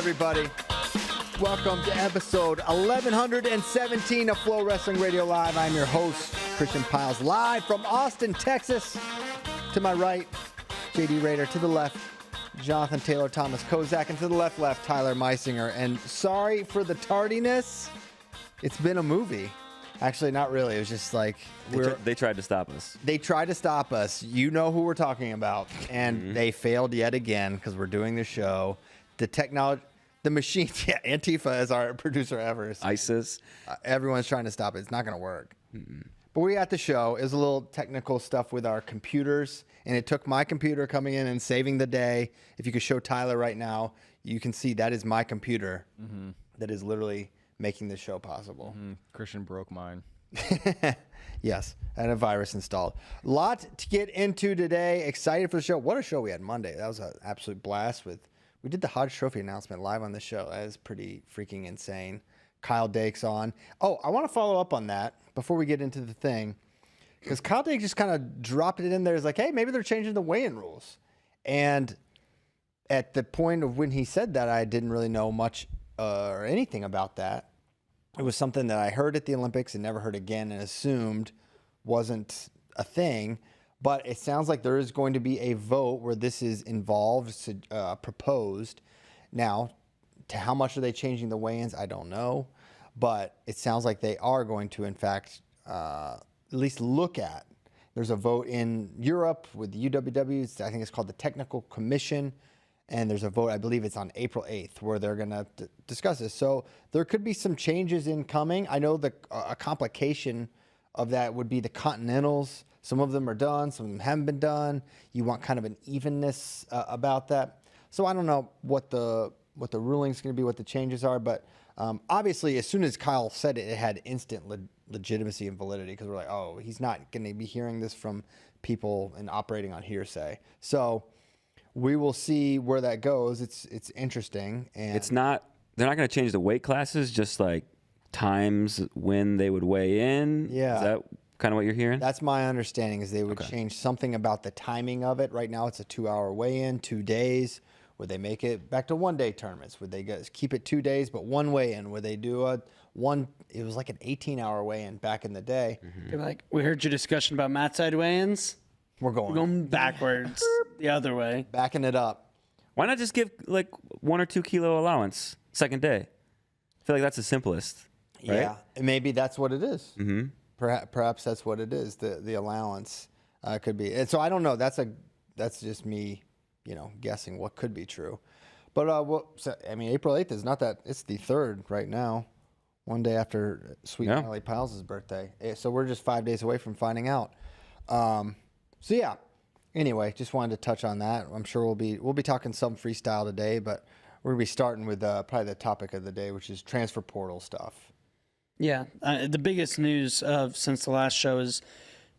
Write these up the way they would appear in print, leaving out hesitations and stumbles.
everybody? Welcome to episode 1117 of FloWrestling Radio Live. I'm your host, Christian Piles, live from Austin, Texas. To my right, JD Raider. To the left, Jonathan Taylor Thomas Kozak. And to the left, Tyler Meisinger. And sorry for the tardiness. It's been a movie. Actually, not really. It was just like... They tried to stop us. They tried to stop us. You know who we're talking about. And they failed yet again because we're doing the show. The technology... The machine... Yeah, Antifa is our producer ever. ISIS. Everyone's trying to stop it. It's not going to work. But we got the show. It was a little technical stuff with our computers. And it took my computer coming in and saving the day. If you could show Tyler right now, you can see that is my computer that is literally... making this show possible. Christian broke mine. Yes, and a virus installed. Lot to get into today. Excited for the show. What a show we had Monday. That was an absolute blast. We did the Hodge Trophy announcement live on the show. That is pretty freaking insane. Kyle Dake's on. Oh, I want to follow up on that before we get into the thing, because Kyle Dake just kind of dropped it in there. It's like, hey, maybe they're changing the weigh-in rules. And at the point of when he said that, I didn't really know much or anything about that. It was something that I heard at the Olympics and never heard again and assumed wasn't a thing. But it sounds like there is going to be a vote where this is involved, proposed. Now, to how much are they changing the weigh-ins, I don't know. But it sounds like they are going to, in fact, at least look at. There's a vote in Europe with the UWW. I think it's called the Technical Commission. And there's a vote, I believe it's on April 8th, where they're going to discuss this. So there could be some changes incoming. I know a complication of that would be the Continentals. Some of them are done. Some of them haven't been done. You want kind of an evenness about that. So I don't know what the ruling's going to be, what the changes are. But obviously, as soon as Kyle said it, it had instant legitimacy and validity, because we're like, oh, he's not going to be hearing this from people and operating on hearsay. So... we will see where that goes. It's interesting. And they're not going to change the weight classes, just like times when they would weigh in. Yeah. Is that kind of what you're hearing? That's my understanding, is they would change something about the timing of it. Right now it's a 2-hour weigh-in, 2 days. Would they make it back to 1-day tournaments? Would they keep it 2 days, but one weigh-in? Would they do it was like an 18-hour weigh-in back in the day. They're like, we heard your discussion about mat side weigh-ins. We're going backwards the other way. Backing it up. Why not just give like 1 or 2 kilo allowance second day? I feel like that's the simplest. Right? Yeah, and maybe that's what it is. Mm-hmm. Perhaps that's what it is. The allowance could be. And so I don't know. That's just me, guessing what could be true. But April 8th is not that. It's the 3rd right now, one day after Sweet Nellie Piles' birthday. So we're just 5 days away from finding out. So yeah, anyway, just wanted to touch on that. I'm sure we'll be talking some freestyle today, but we're gonna be starting with probably the topic of the day, which is transfer portal stuff. Yeah, the biggest news since the last show is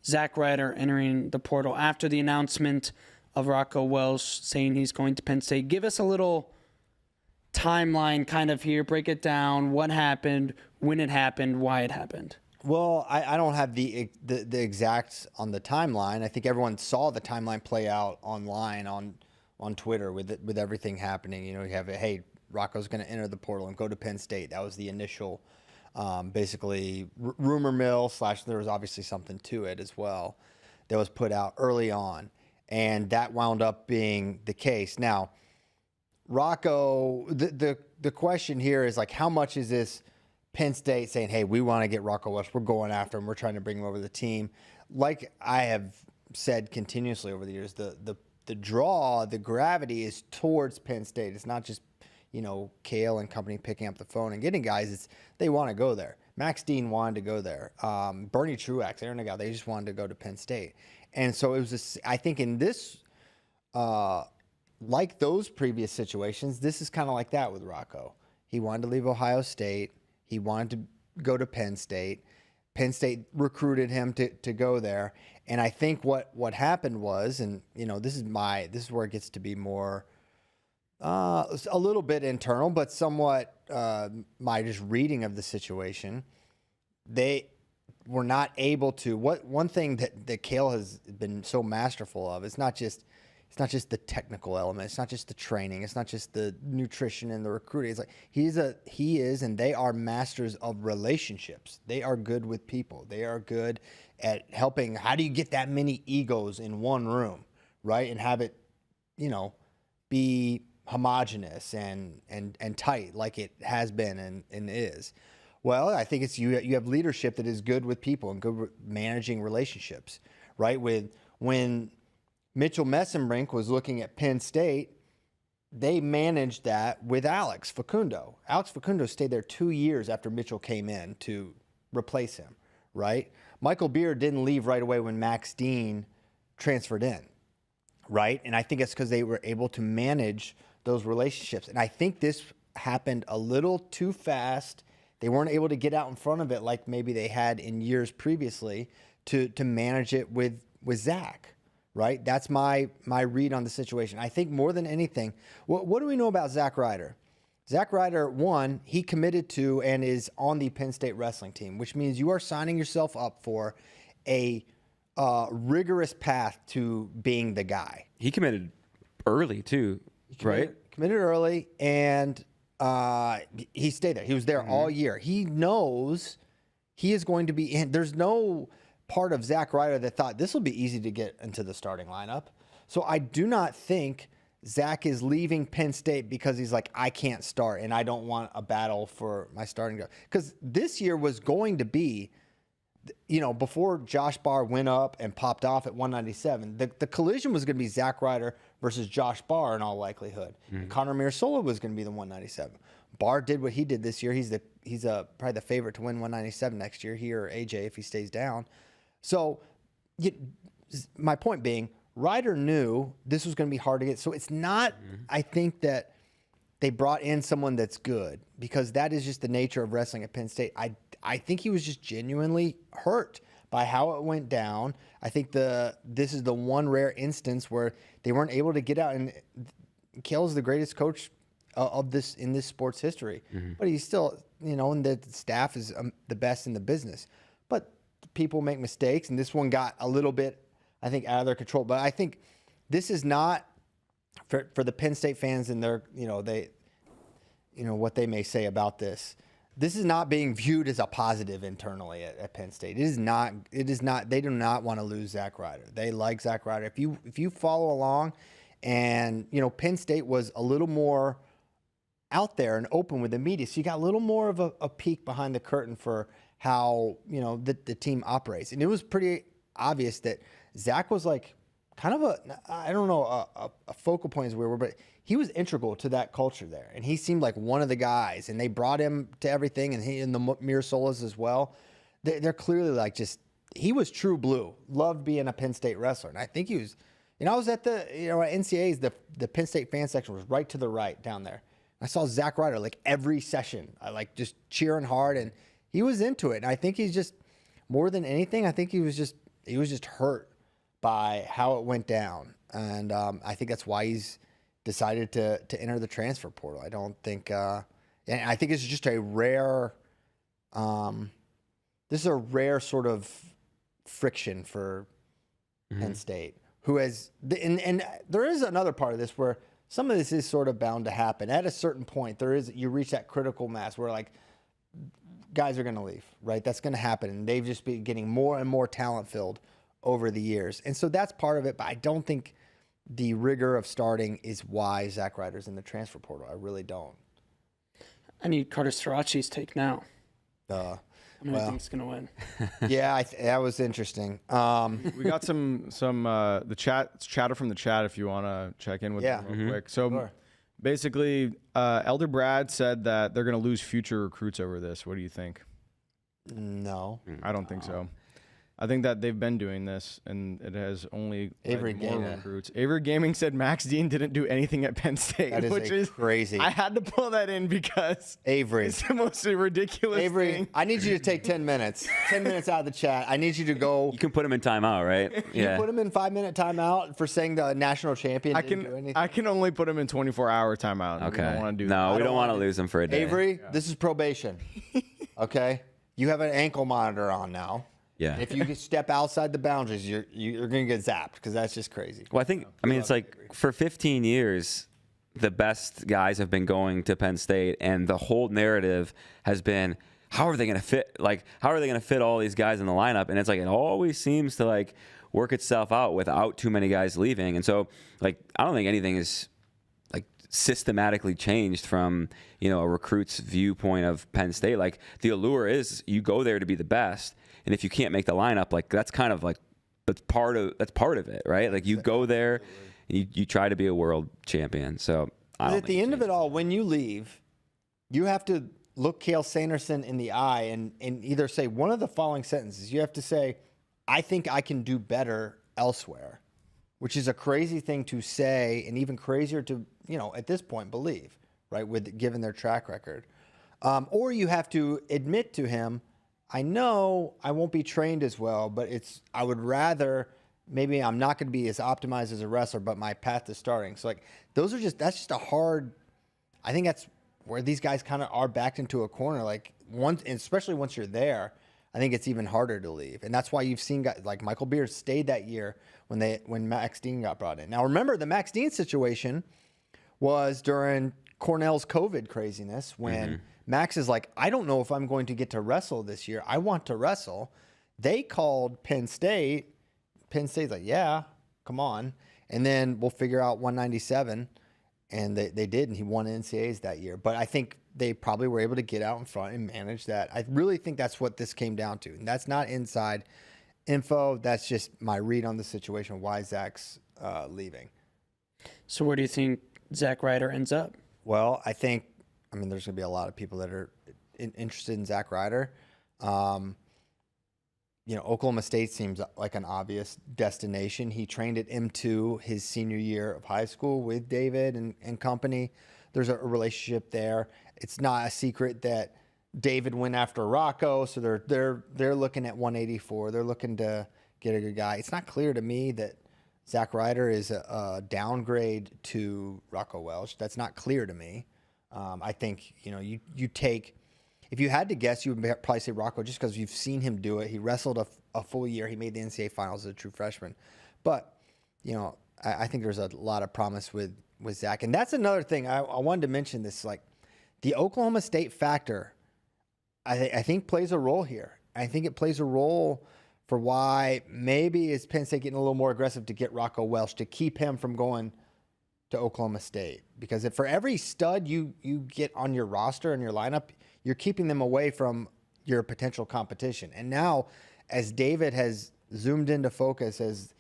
Zack Ryder entering the portal after the announcement of Rocco Welsh saying he's going to Penn State. Give us a little timeline kind of here, break it down, what happened, when it happened, why it happened. Well, I don't have the exacts on the timeline. I think everyone saw the timeline play out online on Twitter with everything happening. You have hey, Rocco's going to enter the portal and go to Penn State. That was the initial, basically rumor mill / there was obviously something to it as well that was put out early on, and that wound up being the case. Now, Rocco, the question here is like, how much is this? Penn State saying, hey, we want to get Rocco Welsh. We're going after him. We're trying to bring him over the team. Like I have said continuously over the years, the draw, the gravity is towards Penn State. It's not just, Kale and company picking up the phone and getting guys. They want to go there. Max Dean wanted to go there. Bernie Truax, Aaron Nagel, they just wanted to go to Penn State. And so it was, I think in this, like those previous situations, this is kind of like that with Rocco. He wanted to leave Ohio State. He wanted to go to Penn State. Penn State recruited him to go there. And I think what happened was, and this is where it gets to be more a little bit internal, but somewhat my just reading of the situation. They were not able to. One thing that Kale has been so masterful of is not just It's not just the technical element. It's not just the training. It's not just the nutrition and the recruiting. It's like he is, and they are masters of relationships. They are good with people. They are good at helping. How do you get that many egos in one room, right? And have it, be homogenous and tight like it has been and is. Well, I think it's you have leadership that is good with people and good with managing relationships, right? When Mitchell Messenbrink was looking at Penn State, they managed that with Alex Facundo. Alex Facundo stayed there 2 years after Mitchell came in to replace him, right? Michael Beard didn't leave right away when Max Dean transferred in, right? And I think it's because they were able to manage those relationships. And I think this happened a little too fast. They weren't able to get out in front of it like maybe they had in years previously to manage it with Zach. Right? That's my read on the situation. I think more than anything, what do we know about Zack Ryder? Zack Ryder, one, he committed to and is on the Penn State wrestling team, which means you are signing yourself up for a rigorous path to being the guy. He committed early too, right? Committed early, and he stayed there. He was there all year. He knows he is going to be in. There's no part of Zack Ryder that thought this will be easy to get into the starting lineup. So I do not think Zach is leaving Penn State because he's like, I can't start and I don't want a battle for my starting job. Because this year was going to be, before Josh Barr went up and popped off at 197, the collision was going to be Zack Ryder versus Josh Barr in all likelihood. And Connor Mirasola was going to be the 197. Barr did what he did this year. He's probably the favorite to win 197 next year, he or AJ if he stays down. So my point being, Ryder knew this was going to be hard to get. So it's not, I think, that they brought in someone that's good, because that is just the nature of wrestling at Penn State. I think he was just genuinely hurt by how it went down. I think this is the one rare instance where they weren't able to get out. And Kale's the greatest coach of this in this sports history. But he's still, and the staff is the best in the business. But people make mistakes, and this one got a little bit, I think, out of their control. But I think this is not for the Penn State fans and their, what they may say about this. This is not being viewed as a positive internally at Penn State. It is not. They do not want to lose Zack Ryder. They like Zack Ryder. If you follow along, and Penn State was a little more out there and open with the media, so you got a little more of a peek behind the curtain for how the team operates. And it was pretty obvious that Zach was like kind of a focal point is weird, but he was integral to that culture there, and he seemed like one of the guys. And they brought him to everything, and he and the Mirasolas as well. They're clearly like he was true blue. Loved being a Penn State wrestler, and I think he was. I was at the at NCAA's, the Penn State fan section was right to the right down there. I saw Zack Ryder like every session, like just cheering hard, and he was into it. And I think he's just, more than anything, I think he was just hurt by how it went down. And I think that's why he's decided to enter the transfer portal. I don't think, and I think it's just a rare, this is a rare sort of friction for Penn State, who has, and there is another part of this where some of this is sort of bound to happen. At a certain point, you reach that critical mass where like, guys are going to leave, right? That's going to happen. And they've just been getting more and more talent filled over the years. And so that's part of it. But I don't think the rigor of starting is why Zack Ryder's in the transfer portal. I really don't. I need Carter Sirachi's take now. Well, I think he's going to win. Yeah, that was interesting. We got some the chatter from the chat if you want to check in with them real quick. So Sure. basically, Elder Brad said that they're going to lose future recruits over this. What do you think? No. I don't think so. I think that they've been doing this, and it has only Avery led to more Gaming. recruits. Avery Gaming said Max Dean didn't do anything at Penn State, That is which crazy. I had to pull that in because Avery. it's the most ridiculous Avery, thing. I need you to take 10 minutes. 10 minutes out of the chat. I need you to go. You can put him in timeout, right? You put him in 5-minute timeout for saying the national champion didn't do anything. I can only put him in 24-hour timeout. Okay. We don't want to do no, that. we don't want to lose him for a day. Avery, this is probation. Okay? You have an ankle monitor on now. Yeah. If you step outside the boundaries, you're going to get zapped because that's just crazy. Well, I mean, it's like for 15 years, the best guys have been going to Penn State, and the whole narrative has been, how are they going to fit? Like, how are they going to fit all these guys in the lineup? And it's like, it always seems to like work itself out without too many guys leaving. And so, like, I don't think anything is like systematically changed from, you know, a recruit's viewpoint of Penn State. Like, the allure is you go there to be the best. And if you can't make the lineup, like, that's kind of like, that's part of it, right? Like, you go there, you try to be a world champion. So At the end of it all, when you leave, you have to look Cale Sanderson in the eye and either say one of the following sentences. You have to say, I think I can do better elsewhere, which is a crazy thing to say, and even crazier to, you know, at this point believe, right, given their track record. Or you have to admit to him, I know I won't be trained as well, but I would rather, maybe I'm not going to be as optimized as a wrestler, but my path to starting. So, like, that's just a hard, I think that's where these guys kind of are backed into a corner. Like, especially once you're there, I think it's even harder to leave. And that's why you've seen guys like Michael Beers stayed that year when Max Dean got brought in. Now, remember, the Max Dean situation was during Cornell's COVID craziness when Max is like, I don't know if I'm going to get to wrestle this year. I want to wrestle. They called Penn State. Penn State's like, yeah, come on. And then we'll figure out 197. And they did, and he won NCAAs that year. But I think they probably were able to get out in front and manage that. I really think that's what this came down to. And that's not inside info. That's just my read on the situation, why Zach's leaving. So where do you think Zack Ryder ends up? Well, there's going to be a lot of people that are interested in Zack Ryder. You know, Oklahoma State seems like an obvious destination. He trained at M2 his senior year of high school with David and company. There's a relationship there. It's not a secret that David went after Rocco, so they're looking at 184. They're looking to get a good guy. It's not clear to me that Zack Ryder is a downgrade to Rocco Welch. That's not clear to me. I think, you know, you take, if you had to guess, you would probably say Rocco just because you've seen him do it. He wrestled a full year. He made the NCAA finals as a true freshman. But, you know, I think there's a lot of promise with Zach. And that's another thing. I wanted to mention this, like the Oklahoma State factor, I think plays a role here. I think it plays a role for why maybe is Penn State getting a little more aggressive to get Rocco Welch, to keep him from going to Oklahoma State. Because for every stud you get on your roster and your lineup, you're keeping them away from your potential competition. And now, as David has zoomed into focus as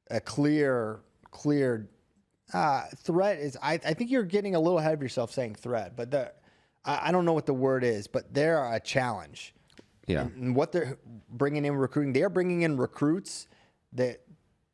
a clear threat is, I think you're getting a little ahead of yourself saying threat, but I don't know what the word is, but they're a challenge. Yeah. And what they're bringing in recruiting, they are bringing in recruits that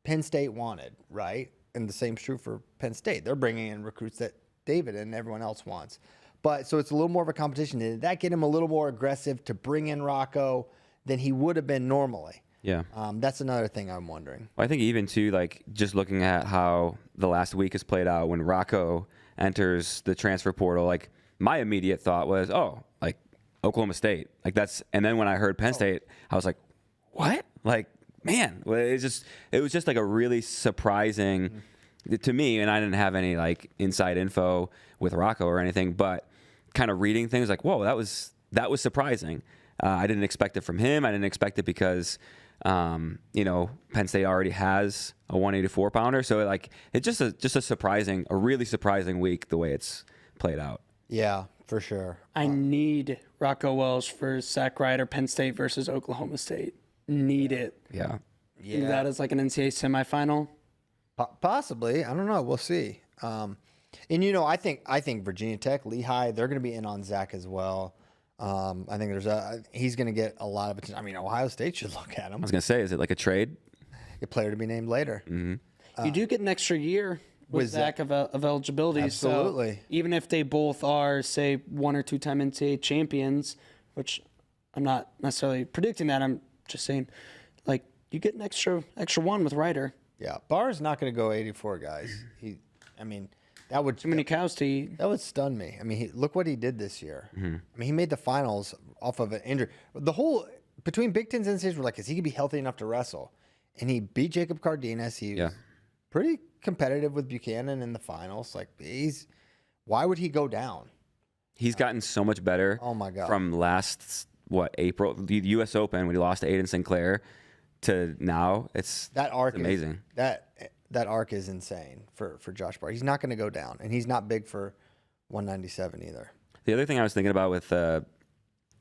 Penn State wanted, right? And the same's true for Penn State. They're bringing in recruits that David and everyone else wants. But so it's a little more of a competition. Did that get him a little more aggressive to bring in Rocco than he would have been normally? Yeah. That's another thing I'm wondering. I think even too, like just looking at how the last week has played out when Rocco enters the transfer portal, like my immediate thought was, oh, like Oklahoma State, like that's. And then when I heard Penn State, I was like, what? Like, man, it was just like a really surprising to me. And I didn't have any like inside info with Rocco or anything, but kind of reading things like, whoa, that was surprising. I didn't expect it from him. I didn't expect it because, you know, Penn State already has a 184 pounder. So like, it's just a really surprising week, the way it's played out. Yeah, for sure. I need Rocco Welch for Zack Ryder, Penn State versus Oklahoma State. Need it. Yeah. Yeah. That is like an NCAA semifinal. Possibly. I don't know. We'll see. And, you know, I think Virginia Tech, Lehigh, they're going to be in on Zach as well. I think he's going to get a lot of attention. I mean, Ohio State should look at him. I was going to say, is it like a trade? A player to be named later. Mm-hmm. You do get an extra year with Zach of eligibility. Absolutely. So even if they both are, say, 1 or 2 time NCAA champions, which I'm not necessarily predicting that, I'm just saying, like, you get an extra one with Ryder. Yeah. Barr's not going to go 84, guys. That would Too many cows to eat. That would stun me. I mean, look what he did this year. Mm-hmm. I mean, he made the finals off of an injury. The whole between Big Tens and NCAAs, we're like, is he gonna be healthy enough to wrestle? And he beat Jacob Cardenas. He was pretty competitive with Buchanan in the finals. Like, why would he go down? He's gotten so much better. Oh my God! From last April, the U.S. Open when he lost to Aiden Sinclair, to now, it's amazing. That arc is insane for Josh Bart. He's not going to go down, and he's not big for 197 either. The other thing I was thinking about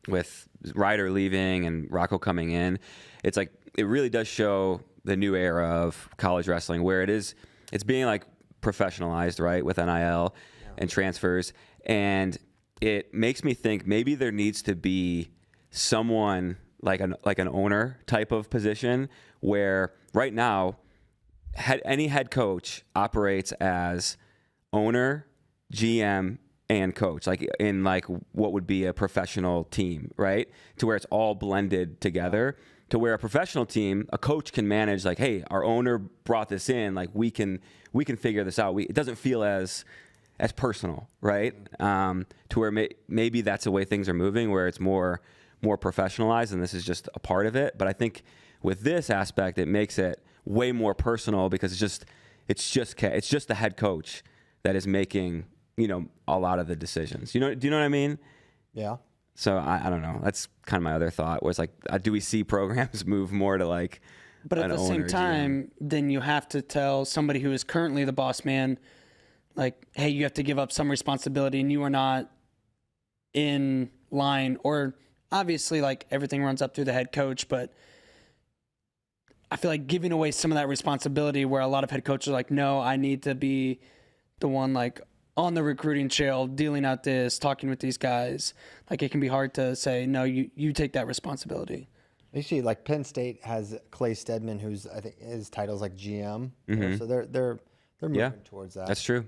with Ryder leaving and Rocco coming in, it's like it really does show the new era of college wrestling where it's being like professionalized, right, with NIL and transfers, and it makes me think maybe there needs to be someone like an owner type of position where right now any head coach operates as owner, GM, and coach, like in like what would be a professional team, right? To where it's all blended together. To where a professional team, a coach can manage like, hey, our owner brought this in, like we can figure this out. It doesn't feel as personal, right? To where maybe that's the way things are moving, where it's more professionalized, and this is just a part of it. But I think with this aspect, it makes it way more personal because it's just the head coach that is making a lot of the decisions. Do you know what I mean? Yeah. So I don't know. That's kind of my other thought. Where it's like, do we see programs move more to like? But at the same time, then you have to tell somebody who is currently the boss man, like, hey, you have to give up some responsibility, and you are not in line. Or obviously, like everything runs up through the head coach, but I feel like giving away some of that responsibility, where a lot of head coaches are like, no, I need to be the one like on the recruiting trail, dealing out this, talking with these guys. Like it can be hard to say, no, you take that responsibility. You see, like Penn State has Clay Stedman, who's I think his title's like GM. So they're moving towards that. That's true.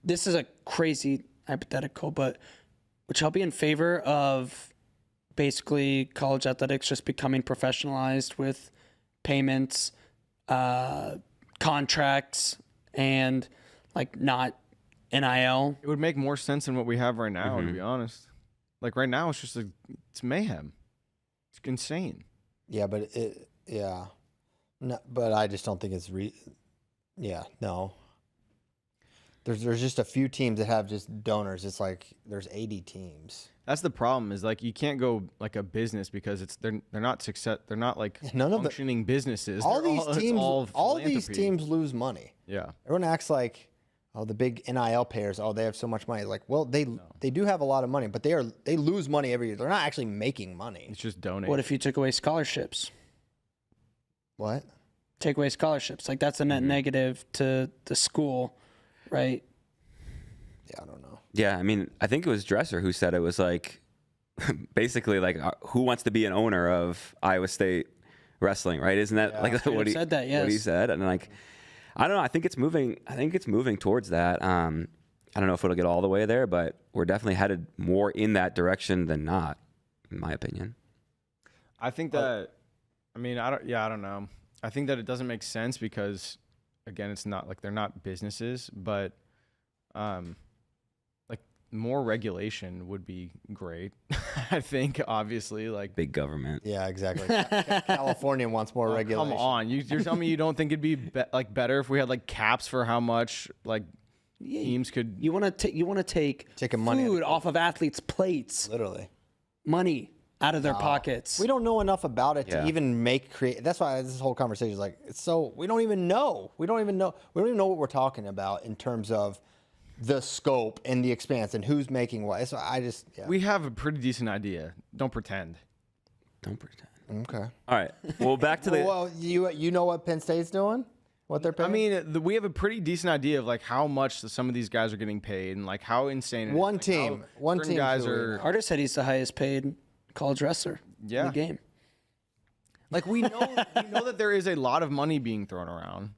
This is a crazy hypothetical, but would y'all be in favor of basically college athletics just becoming professionalized with payments, contracts, and like not NIL? It would make more sense than what we have right now, to be honest. Like right now, it's just it's mayhem. It's insane. Yeah, but no, but I just don't think it's no. There's just a few teams that have just donors. It's like there's 80 teams. That's the problem. Is like you can't go like a business because they're not success. They're not like functioning businesses. All these teams lose money. Yeah, everyone acts like, oh, the big NIL payers. Oh, they have so much money. Like, well, they do have a lot of money, but they lose money every year. They're not actually making money. It's just donating. What if you took away scholarships? What? Take away scholarships. Like that's a net negative to the school. Right. Yeah, I don't know. Yeah, I mean, I think it was Dresser who said it was like, basically like, who wants to be an owner of Iowa State wrestling, right? Isn't that like what he said? That yes. What he said, and like, I don't know. I think it's moving. I think it's moving towards that. I don't know if it'll get all the way there, but we're definitely headed more in that direction than not, in my opinion. I think that. I mean, I don't know. I think that it doesn't make sense because. Again, it's not like they're not businesses, but like more regulation would be great. I think obviously like big government. Yeah, exactly. California wants more regulation. Come on, you're telling me you don't think it'd be like better if we had like caps for how much like teams could. You want to take food off of athletes' plates. Literally, money out of their pockets. We don't know enough about it to even create. That's why this whole conversation is like, so we don't even know. We don't even know what we're talking about in terms of the scope and the expanse and who's making what. So We have a pretty decent idea. Don't pretend. Okay. All right. Well, back to the. Well, you know what Penn State's doing? What they're paying? I mean, we have a pretty decent idea of like how much some of these guys are getting paid and like how insane. One team guys are. Carter said he's the highest paid college wrestler in the game. Like we know that there is a lot of money being thrown around.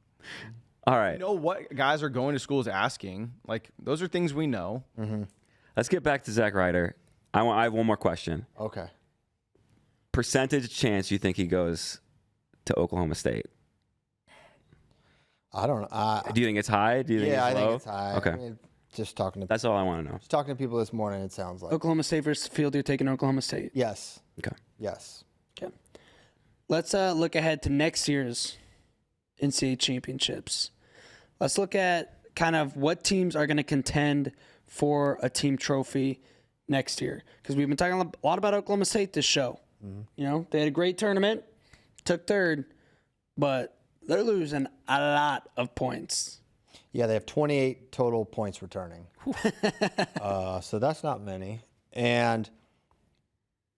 All right. We know what guys are going to schools asking. Like those are things we know. Mm-hmm. Let's get back to Zack Ryder. I have one more question. Okay. Percentage chance you think he goes to Oklahoma State? I don't know. Do you think it's high? Do you think it's low? I think it's high. Okay. I mean, just talking to. That's all I want to know. Just talking to people this morning, it sounds like Oklahoma State versus Field. You're taking Oklahoma State. Yes. Okay. Yes. Okay. Let's look ahead to next year's NCAA championships. Let's look at kind of what teams are going to contend for a team trophy next year. Because we've been talking a lot about Oklahoma State this show. You know, they had a great tournament, took third, but they're losing a lot of points. Yeah, they have 28 total points returning. So that's not many. And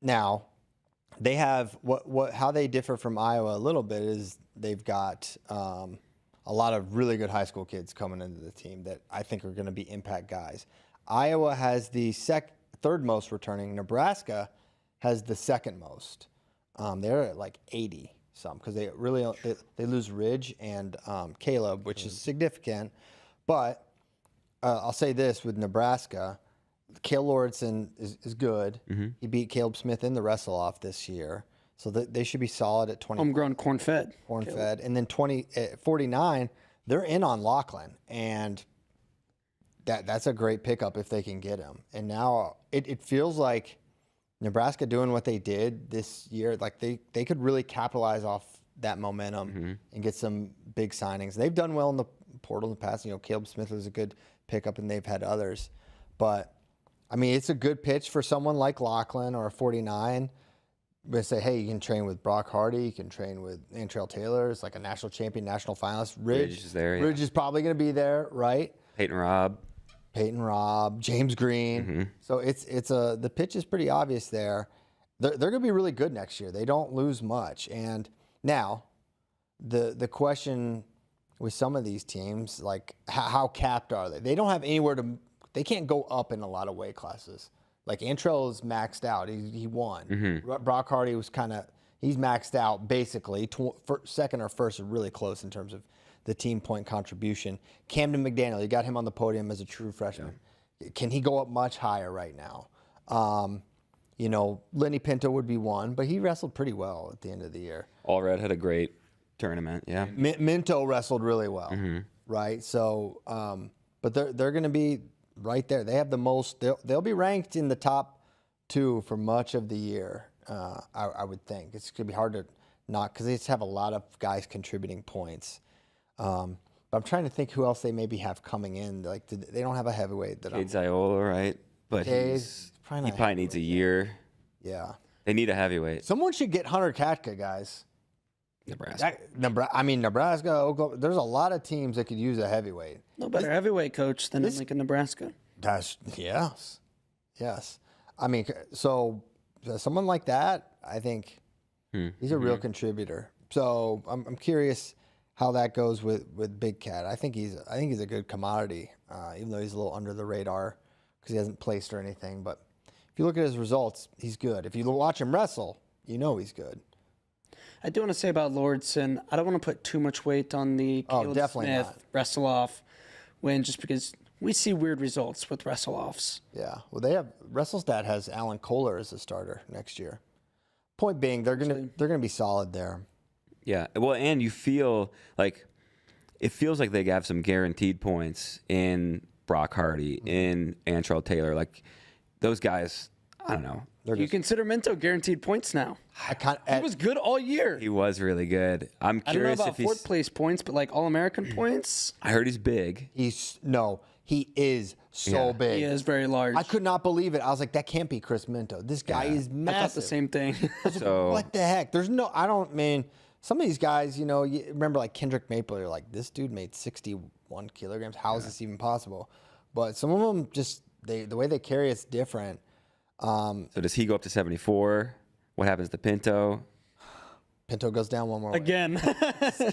now they have how they differ from Iowa a little bit is they've got a lot of really good high school kids coming into the team that I think are going to be impact guys. Iowa has the third most returning. Nebraska has the second most. They're at like 80 some because they lose Ridge and Caleb, which is significant. But I'll say this with Nebraska, Cale Lauritsen is good. He beat Caleb Smith in the wrestle-off this year. So they should be solid at 20. Homegrown corn-fed. Corn-fed. And then 49, they're in on Lachlan. And that's a great pickup if they can get him. And now it feels like Nebraska doing what they did this year, like they could really capitalize off that momentum and get some big signings. They've done well in the portal in the past. You know, Caleb Smith was a good pickup, and they've had others. But, I mean, it's a good pitch for someone like Lachlan or a 49. They say, hey, you can train with Brock Hardy. You can train with Antrell Taylor. It's like a national champion, national finalist. Ridge is there. Ridge is probably going to be there, right? Peyton Robb, James Green. So the pitch is pretty obvious there. They're going to be really good next year. They don't lose much. And now the question with some of these teams, like how capped are they? They don't have anywhere they can't go up in a lot of weight classes. Like Antrell is maxed out. He won. Brock Hardy was he's maxed out basically. Second or first are really close in terms of the team point contribution. Camden McDaniel, you got him on the podium as a true freshman. Yeah. Can he go up much higher right now? You know, Lenny Pinto would be one, but he wrestled pretty well at the end of the year. Allred had a great tournament, yeah. Minto wrestled really well, right? So, but they're going to be right there. They have the most. They'll be ranked in the top 2 for much of the year. I would think it's going to be hard to not because they just have a lot of guys contributing points. But I'm trying to think who else they maybe have coming in. Like they don't have a heavyweight that Cade Ziola, right? But he probably needs a year. Yeah. They need a heavyweight. Someone should get Hunter Katka, guys. Nebraska, Oklahoma. There's a lot of teams that could use a heavyweight. No better heavyweight coach than Lincoln, Nebraska. Yes. I mean, so someone like that, I think he's a real contributor. So I'm curious how that goes with Big Cat. I think he's a good commodity, even though he's a little under the radar because he hasn't placed or anything. But if you look at his results, he's good. If you watch him wrestle, you know he's good. I do want to say about Lauritsen, I don't want to put too much weight on the Caleb Smith wrestle-off win just because we see weird results with wrestle-offs. Yeah. Well, they have WrestleStat has Alan Kohler as a starter next year. Point being, they're gonna be solid there. Yeah. Well, and you feel like it feels like they have some guaranteed points in Brock Hardy, in Antrell Taylor. Like those guys, I don't know. You consider Minto guaranteed points now. He was good all year. He was really good. I'm curious I don't know about fourth place points, but like All-American points. I heard he's big. He is so big. He is very large. I could not believe it. I was like, that can't be Chris Minto. This guy is massive. I thought the same thing. So what the heck? Some of these guys, you remember like Kendrick Maple, you're like, this dude made 61 kilograms. How is this even possible? But some of them the way they carry it's different. So does he go up to 74? What happens to Pinto? Pinto goes down one more way. Again.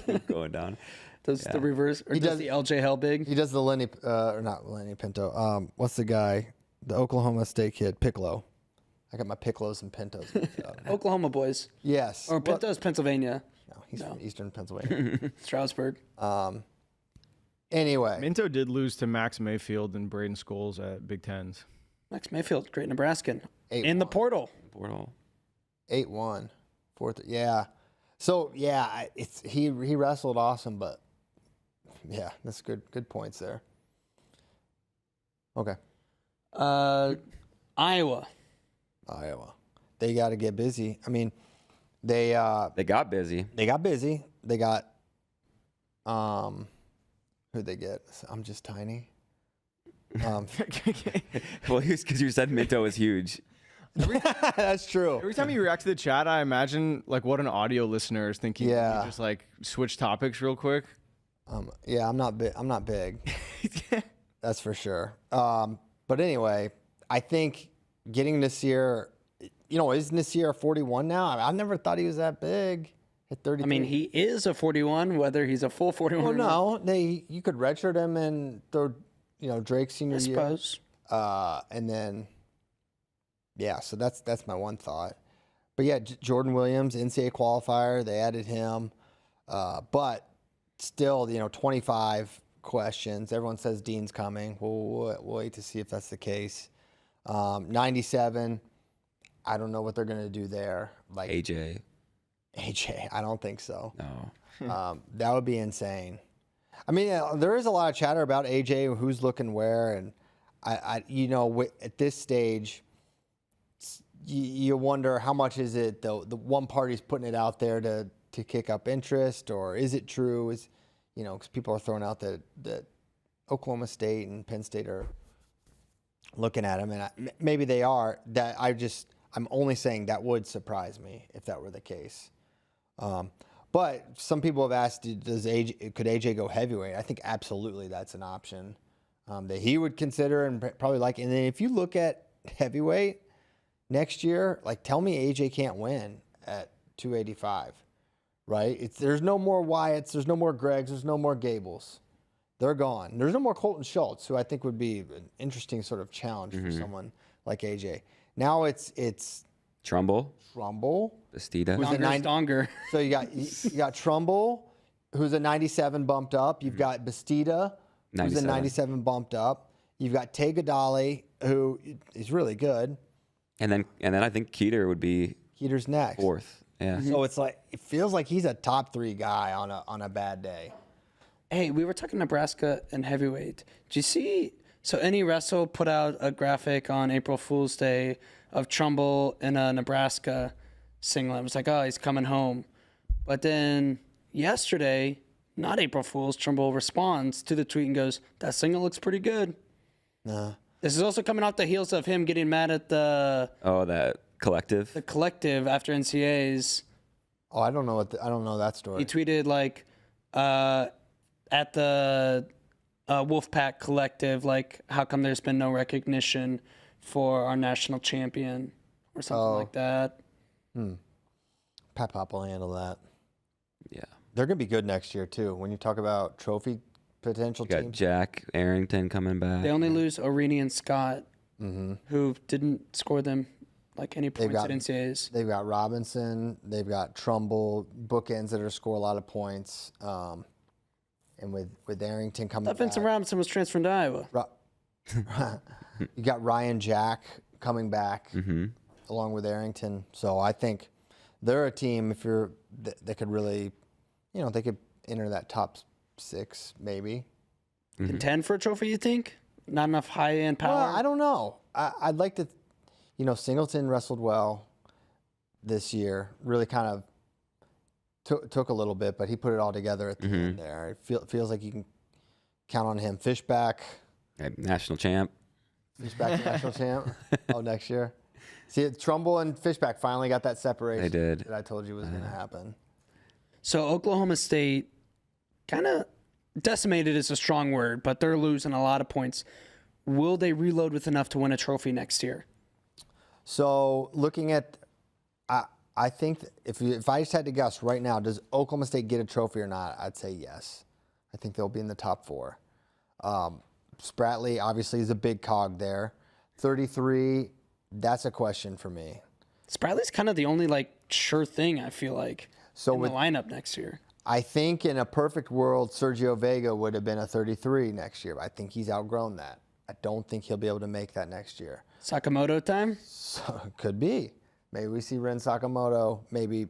Keep going down. Does the reverse, or does the LJ Hellbig? He does the not Lenny Pinto. What's the guy? The Oklahoma State kid, Piccolo. I got my Piccolos and Pintos. Oklahoma boys. Yes. Or Pinto's Pennsylvania. No, he's from Eastern Pennsylvania. Stroudsburg. Anyway. Minto did lose to Max Mayfield and Braden Scholes at Big Tens. Max Mayfield, great Nebraskan. In the portal. 8-1. Fourth. Yeah. So, yeah, he wrestled awesome, but, yeah, that's good points there. Okay. Iowa. they got to get busy. I mean, they got busy. They got busy. They got who'd they get? I'm just tiny. Well, because you said Minto is huge. That's true. Every time you react to the chat, I imagine like what an audio listener is thinking. Yeah. You just like switch topics real quick. Yeah, I'm not big. I'm not big. That's for sure. But anyway, I think getting Nasir, is Nasir 41 now? I never thought he was that big at 33. I mean, he is a 41, whether he's a full 41 Well, or not. no, you could redshirt him and throw, Drake's senior I year. suppose. And then, yeah, so that's my one thought. But yeah, Jordan Williams, NCAA qualifier, they added him. But still, 25 questions. Everyone says Dean's coming. We'll wait to see if that's the case. 97, I don't know what they're going to do there. Like AJ, I don't think so. no. That would be insane. I mean, there is a lot of chatter about AJ, who's looking where, and at this stage, you wonder how much is it the one party's putting it out there to kick up interest, or is it true? Because people are throwing out that Oklahoma State and Penn State are looking at him, and maybe they are. I'm only saying that would surprise me if that were the case. But some people have asked, could AJ go heavyweight? I think absolutely that's an option that he would consider and probably like. And then if you look at heavyweight next year, like tell me AJ can't win at 285, right? There's no more Wyatts, there's no more Greggs, there's no more Gables. They're gone. There's no more Colton Schultz, who I think would be an interesting sort of challenge for someone like AJ. Now it's Trumbull, Bastida. Who's Stronger. So you got Trumbull, who's a 97 bumped up. You've got Bastida, who's a 97 bumped up. You've got Tegadali, who is really good. And then I think Keeter would be Keeter's next. fourth. Yeah. So it feels like he's a top 3 guy on a bad day. Hey, we were talking Nebraska and heavyweight. Did you see? So Any Wrestle put out a graphic on April Fool's Day of Trumbull in a Nebraska singlet. It was like, oh, he's coming home. But then yesterday, not April Fool's, Trumbull responds to the tweet and goes, that singlet looks pretty good. Nah. This is also coming off the heels of him getting mad at that collective. the collective after NCAAs. Oh, I don't know I don't know that story. He tweeted like at the Wolfpack collective, like, how come there's been no recognition for our national champion or something like that. Pat Pop will handle that. Yeah. They're going to be good next year, too. When you talk about trophy potential You got teams. Jack Arrington coming back. They only lose O'Reilly and Scott, who didn't score them like any points at NCAAs. They've got Robinson. They've got Trumbull, bookends that are score a lot of points. And with Arrington coming I thought Vincent Robinson was transferred to Iowa. You got Ryan Jack coming back along with Arrington. So I think they're a team that could really, they could enter that top 6 maybe. Contend for a trophy, you think? Not enough high-end power? Well, I don't know. I'd like to, Singleton wrestled well this year. Really kind of took a little bit, but he put it all together at the end there. It feels like you can count on him. Fishback. National champ. Fishback national champ. Oh, next year. See, Trumbull and Fishback finally got that separation. They did. That I told you was going to happen. So Oklahoma State kind of decimated is a strong word, but they're losing a lot of points. Will they reload with enough to win a trophy next year? So looking at, I think if I just had to guess right now, does Oklahoma State get a trophy or not? I'd say yes. I think they'll be in the top 4. Spratley obviously is a big cog there. 33, that's a question for me. Spratley's kind of the only sure thing, I feel like, in the lineup next year. I think in a perfect world, Sergio Vega would have been a 33 next year. But I think he's outgrown that. I don't think he'll be able to make that next year. Sakamoto time? So, could be. Maybe we see Ren Sakamoto. Maybe,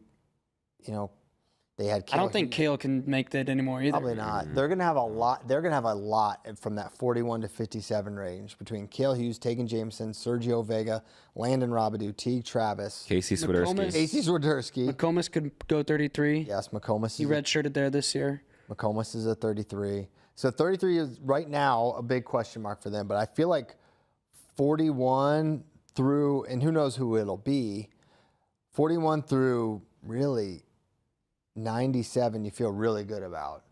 They had. I don't think Kale can make that anymore either. Probably not. They're gonna have a lot. They're gonna have a lot from that 41 to 57 range between Cale Hughes, Tegan Jameson, Sergio Vega, Landon Robidoux, Teague Travis, Casey Swiderski. Casey Swiderski. McComas could go 33. Yes, McComas. He redshirted there this year. McComas is a 33. So 33 is right now a big question mark for them. But I feel like 41 through, and who knows who it'll be, 41 through really 97 you feel really good about.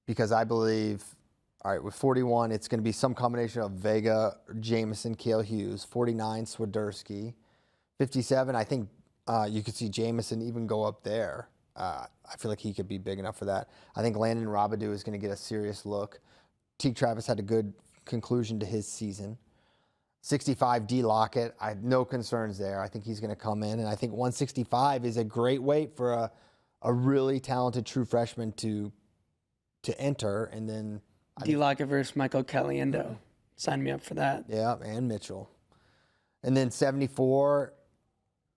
Because I believe, all right, with 41, it's going to be some combination of Vega, Jameson, Cale Hughes, 49, Swiderski. 57, I think you could see Jameson even go up there. I feel like he could be big enough for that. I think Landon Robidoux is going to get a serious look. Teague Travis had a good conclusion to his season. 65, D. Lockett, I have no concerns there. I think he's going to come in, and I think 165 is a great weight for a really talented true freshman to enter, and then D. Lockett versus Michael Caliendo. Sign me up for that. Yeah, and Mitchell. And then 74,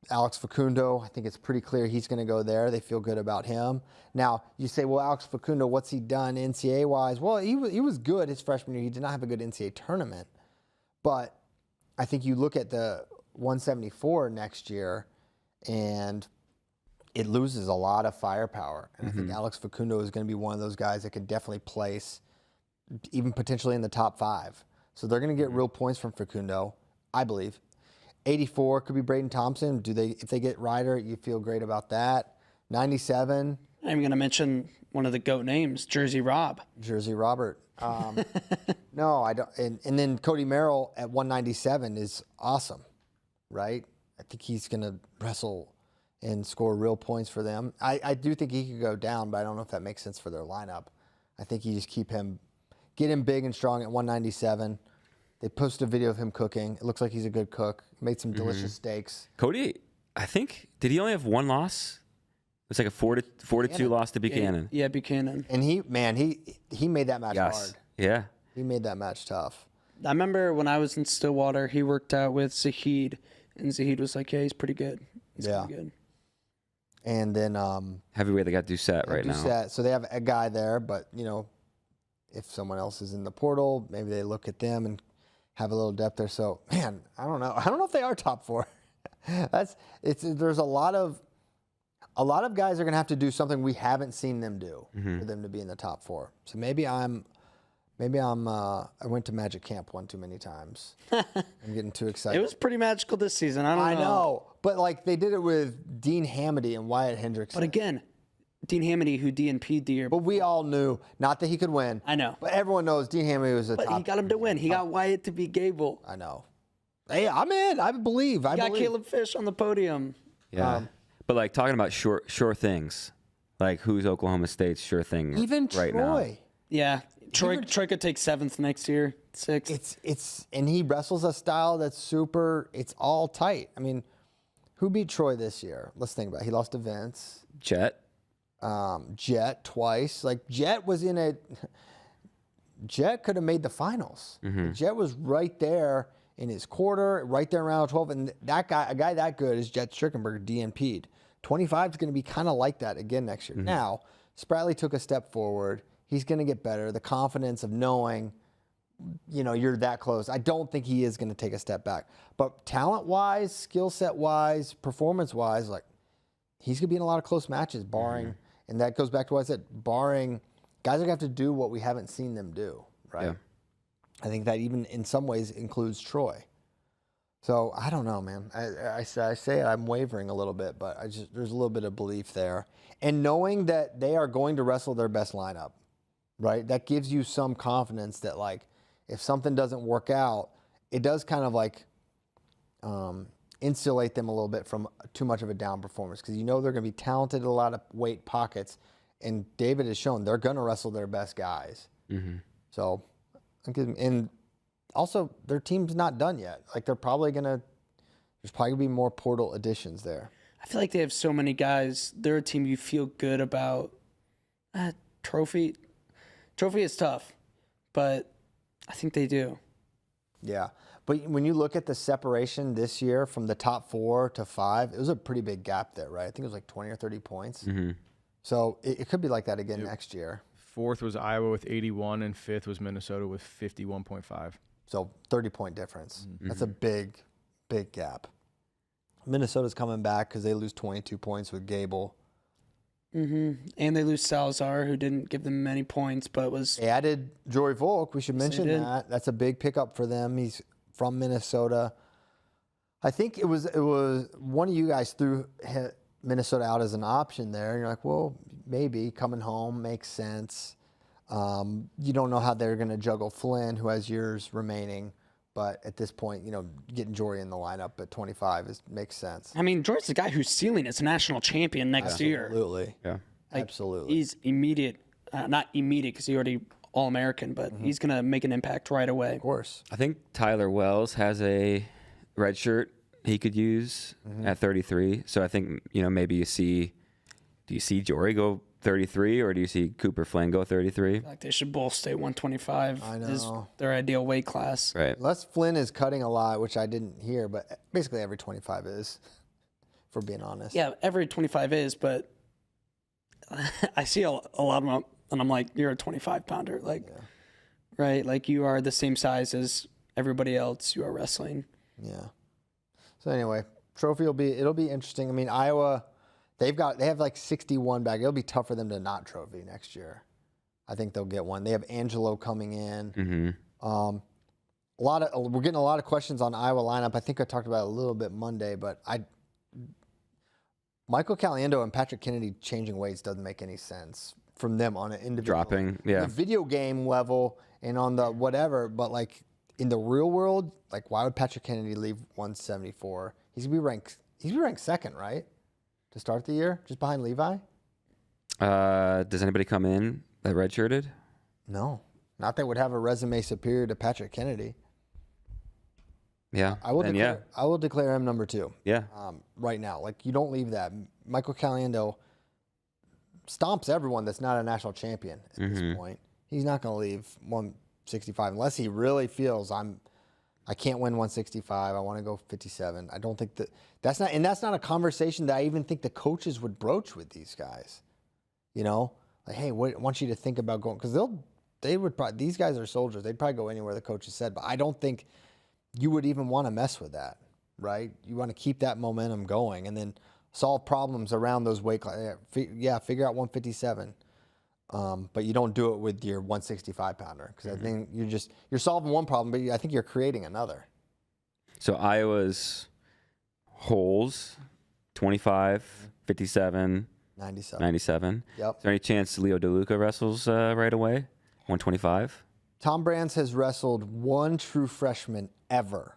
Alex Facundo. I think it's pretty clear he's going to go there. They feel good about him. Now, you say, well, Alex Facundo, what's he done NCAA-wise? Well, he was good his freshman year. He did not have a good NCAA tournament. But I think you look at the 174 next year, and it loses a lot of firepower. And I think Alex Facundo is going to be one of those guys that could definitely place, even potentially in the top 5. So they're going to get real points from Facundo, I believe. 84 could be Braden Thompson. If they get Ryder, you feel great about that. 97. I'm going to mention one of the GOAT names, Jersey Rob. Jersey Robert. No, I don't. And then Cody Merrill at 197 is awesome, right? I think he's going to wrestle and score real points for them. I do think he could go down, but I don't know if that makes sense for their lineup. I think you just get him big and strong at 197. They posted a video of him cooking. It looks like he's a good cook. Made some delicious steaks. Cody, I think, did he only have one loss? It's like a 4-2 loss to Buchanan. Yeah, Buchanan. And he made that match hard. Yeah. He made that match tough. I remember when I was in Stillwater, he worked out with Zahid, and Zahid was like, yeah, he's pretty good. He's pretty good. And then heavyweight, they got Doucette right now. So they have a guy there, but if someone else is in the portal, maybe they look at them and have a little depth there. So man, I don't know. I don't know if they are top 4. There's a lot of guys are gonna have to do something we haven't seen them do for them to be in the top 4. So maybe I went to Magic Camp one too many times. I'm getting too excited. It was pretty magical this season. I know. But like they did it with Dean Hamady and Wyatt Hendrickson. But again, Dean Hamady, who DNP'd the year. But we all knew, not that he could win. I know. But everyone knows Dean Hamady was a top. But he got him to win. He got Wyatt to beat Gable. I know. Hey, I'm in. I believe. He got Caleb Fish on the podium. Yeah. But like talking about sure things, like who's Oklahoma State's sure thing Even right Troy. now? Yeah. Troy could take 7th next year, 6th. And he wrestles a style that's super. It's all tight. I mean, who beat Troy this year? Let's think about it. He lost to Vince. Jet twice. Like Jet was in a. Jet could have made the finals. Jet was right there in his quarter, right there around 12, and a guy that good is Jet Strickenberg, DNP'd. 25 is going to be kind of like that again next year. Now, Spratley took a step forward. He's going to get better. The confidence of knowing, you're that close. I don't think he is going to take a step back. But talent-wise, skill set-wise, performance-wise, like he's going to be in a lot of close matches, barring, and that goes back to what I said, barring guys are going to have to do what we haven't seen them do, right? Yeah. I think that even in some ways includes Troy. So I don't know, man. I say I'm wavering a little bit, but there's a little bit of belief there. And knowing that they are going to wrestle their best lineup, right? That gives you some confidence that like if something doesn't work out, it does kind of like insulate them a little bit from too much of a down performance because they're going to be talented at a lot of weight pockets. And David has shown they're going to wrestle their best guys. So, and also their team's not done yet. Like there's probably going to be more portal additions there. I feel like they have so many guys. They're a team you feel good about. Trophy is tough, but I think they do. Yeah. But when you look at the separation this year from the top 4 to 5, it was a pretty big gap there, right? I think it was like 20 or 30 points. Mm-hmm. So it could be like that again next year. 4th was Iowa with 81, and 5th was Minnesota with 51.5. So 30-point difference. That's a big, big gap. Minnesota's coming back because they lose 22 points with Gable. And they lose Salazar, who didn't give them many points, but was... They added Jory Volk. We should mention that. That's a big pickup for them. He's from Minnesota. I think it was one of you guys threw Minnesota out as an option there. And you're like, well, maybe coming home makes sense. You don't know how they're going to juggle Flynn, who has years remaining. But at this point, getting Jory in the lineup at 25 makes sense. I mean, Jory's the guy whose ceiling is national champion next year. Absolutely. Yeah. Absolutely. He's immediate, not immediate because he already All-American, but he's going to make an impact right away. Of course. I think Tyler Wells has a red shirt he could use at 33. So I think, maybe do you see Jory go 33 or do you see Cooper Flynn go 33? Like they should both stay 125. I know. Is their ideal weight class. Right. Unless Flynn is cutting a lot, which I didn't hear, but basically every 25 is, for being honest. Yeah, every 25 is, but I see a lot of them, and I'm like, you're a 25-pounder. Right? Like you are the same size as everybody else. You are wrestling. Yeah. So anyway, trophy it'll be interesting. I mean, Iowa, they have like 61 back. It'll be tough for them to not trophy next year. I think they'll get one. They have Angelo coming in. We're getting a lot of questions on Iowa lineup. I think I talked about it a little bit Monday, but Michael Caliendo and Patrick Kennedy changing weights doesn't make any sense from them on an individual Dropping, yeah. the video game level and on the whatever, but like in the real world, like why would Patrick Kennedy leave 174? He's gonna be ranked second, right? To start the year, just behind Levi? Does anybody come in that redshirted? No. Not that would have a resume superior to Patrick Kennedy. Yeah. I will declare him number 2. Yeah. Right now. Like you don't leave that. Michael Caliendo stomps everyone that's not a national champion at this point. He's not going to leave 165 unless he really feels I can't win 165. I want to go 57. I don't think that's not a conversation that I even think the coaches would broach with these guys. Like, hey, I want you to think about going, because these guys are soldiers. They'd probably go anywhere the coaches said, but I don't think you would even want to mess with that, right? You want to keep that momentum going and then solve problems around those weight classes. Yeah, figure out 157. But you don't do it with your 165 pounder because I think you're solving one problem, but I think you're creating another. So Iowa's holes, 25, 57, 97. Yep. Is there any chance Leo DeLuca wrestles right away? 125? Tom Brands has wrestled one true freshman ever.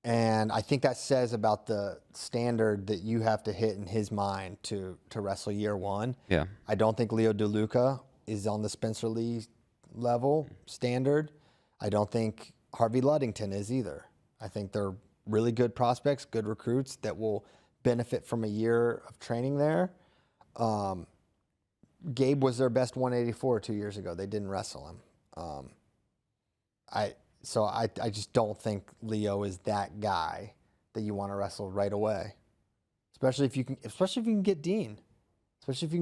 And I think that says about the standard that you have to hit in his mind to wrestle year one. Yeah. I don't think Leo DeLuca is on the Spencer Lee level standard. I don't think Harvey Luddington is either. I think they're really good prospects, good recruits that will benefit from a year of training there. Gabe was their best 184 2 years ago. They didn't wrestle him. So I just don't think Leo is that guy that you want to wrestle right away. Especially if you can get Dean. Especially if you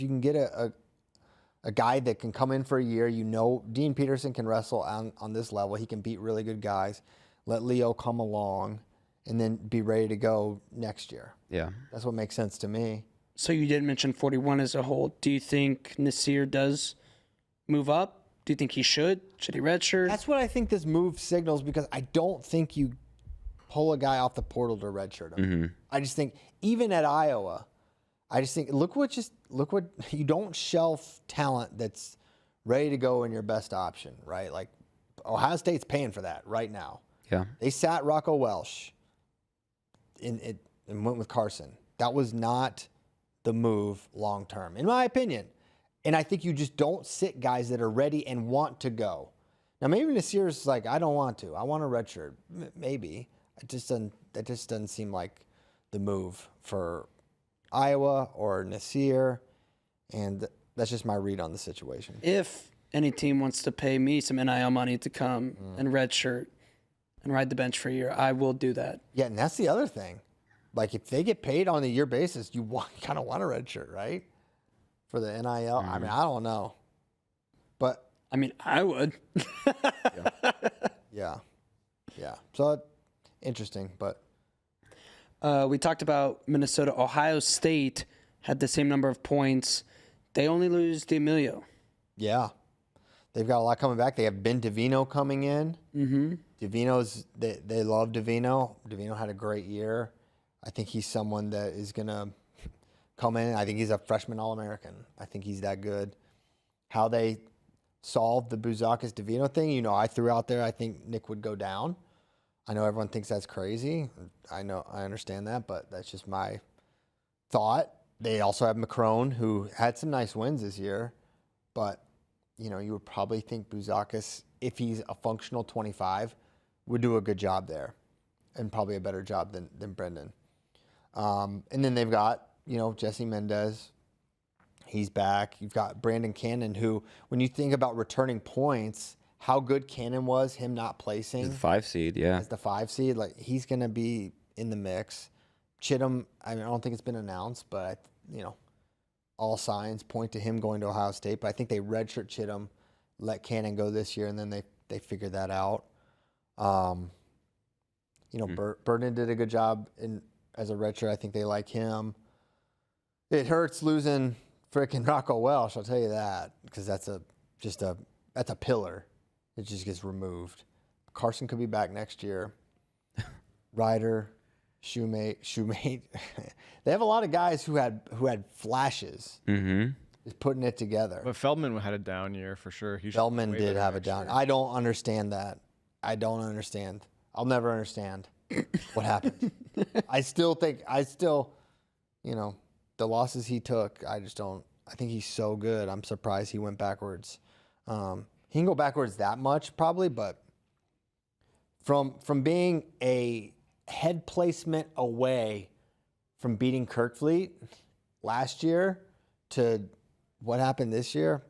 can get a guy that can come in for a year. Dean Peterson can wrestle on this level. He can beat really good guys. Let Leo come along and then be ready to go next year. Yeah. That's what makes sense to me. So you did mention 41 as a whole. Do you think Nasir does move up? Do you think he should? Should he redshirt? That's what I think this move signals, because I don't think you pull a guy off the portal to redshirt him. Mm-hmm. I just think even at Iowa, look what you don't shelf talent that's ready to go in your best option, right? Like Ohio State's paying for that right now. Yeah. They sat Rocco Welsh and went with Carson. That was not the move long term, in my opinion. And I think you just don't sit guys that are ready and want to go. Now, maybe Nasir's like, I don't want to. I want a redshirt. Maybe. That just doesn't seem like the move for Iowa or Nasir. And that's just my read on the situation. If any team wants to pay me some NIL money to come and redshirt and ride the bench for a year, I will do that. Yeah, and that's the other thing. Like, if they get paid on a year basis, you kind of want a red shirt, right? For the NIL. I mean, I don't know. But, I mean, I would. yeah. So, interesting, but. We talked about Minnesota. Ohio State had the same number of points. They only lose D'Amelio. Yeah. They've got a lot coming back. They have Ben DeVino coming in. Mm-hmm. DeVino's, they love DeVino. DeVino had a great year. I think he's someone that is going to come in. I think he's a freshman All-American. I think he's that good. How they solved the Bouzakis DeVino thing, I threw out there, I think Nick would go down. I know everyone thinks that's crazy. I understand that, but that's just my thought. They also have McCrone, who had some nice wins this year, but you would probably think Bouzakis, if he's a functional 25, would do a good job there, and probably a better job than Brendan. And then they've got Jesse Mendez. He's back. You've got Brandon Cannon, who, when you think about returning points, how good Cannon was, him not placing. He's the 5 seed, yeah. As the 5 seed, like, he's going to be in the mix. Chittum, I don't think it's been announced, but, all signs point to him going to Ohio State. But I think they redshirt Chittum, let Cannon go this year, and then they figured that out. Burden did a good job as a redshirt. I think they like him. It hurts losing freaking Rocco Welsh, I'll tell you that, because that's a pillar. It just gets removed. Carson could be back next year. Ryder, Shoemate. They have a lot of guys who had flashes. Mm-hmm. Just putting it together. But Feldman had a down year for sure. Feldman did have a down. I don't understand that. I don't understand. I'll never understand what happened. I still, the losses he took, I just don't. I think he's so good. I'm surprised he went backwards. He can go backwards that much probably, but from being a head placement away from beating Kirkfleet last year to what happened this year,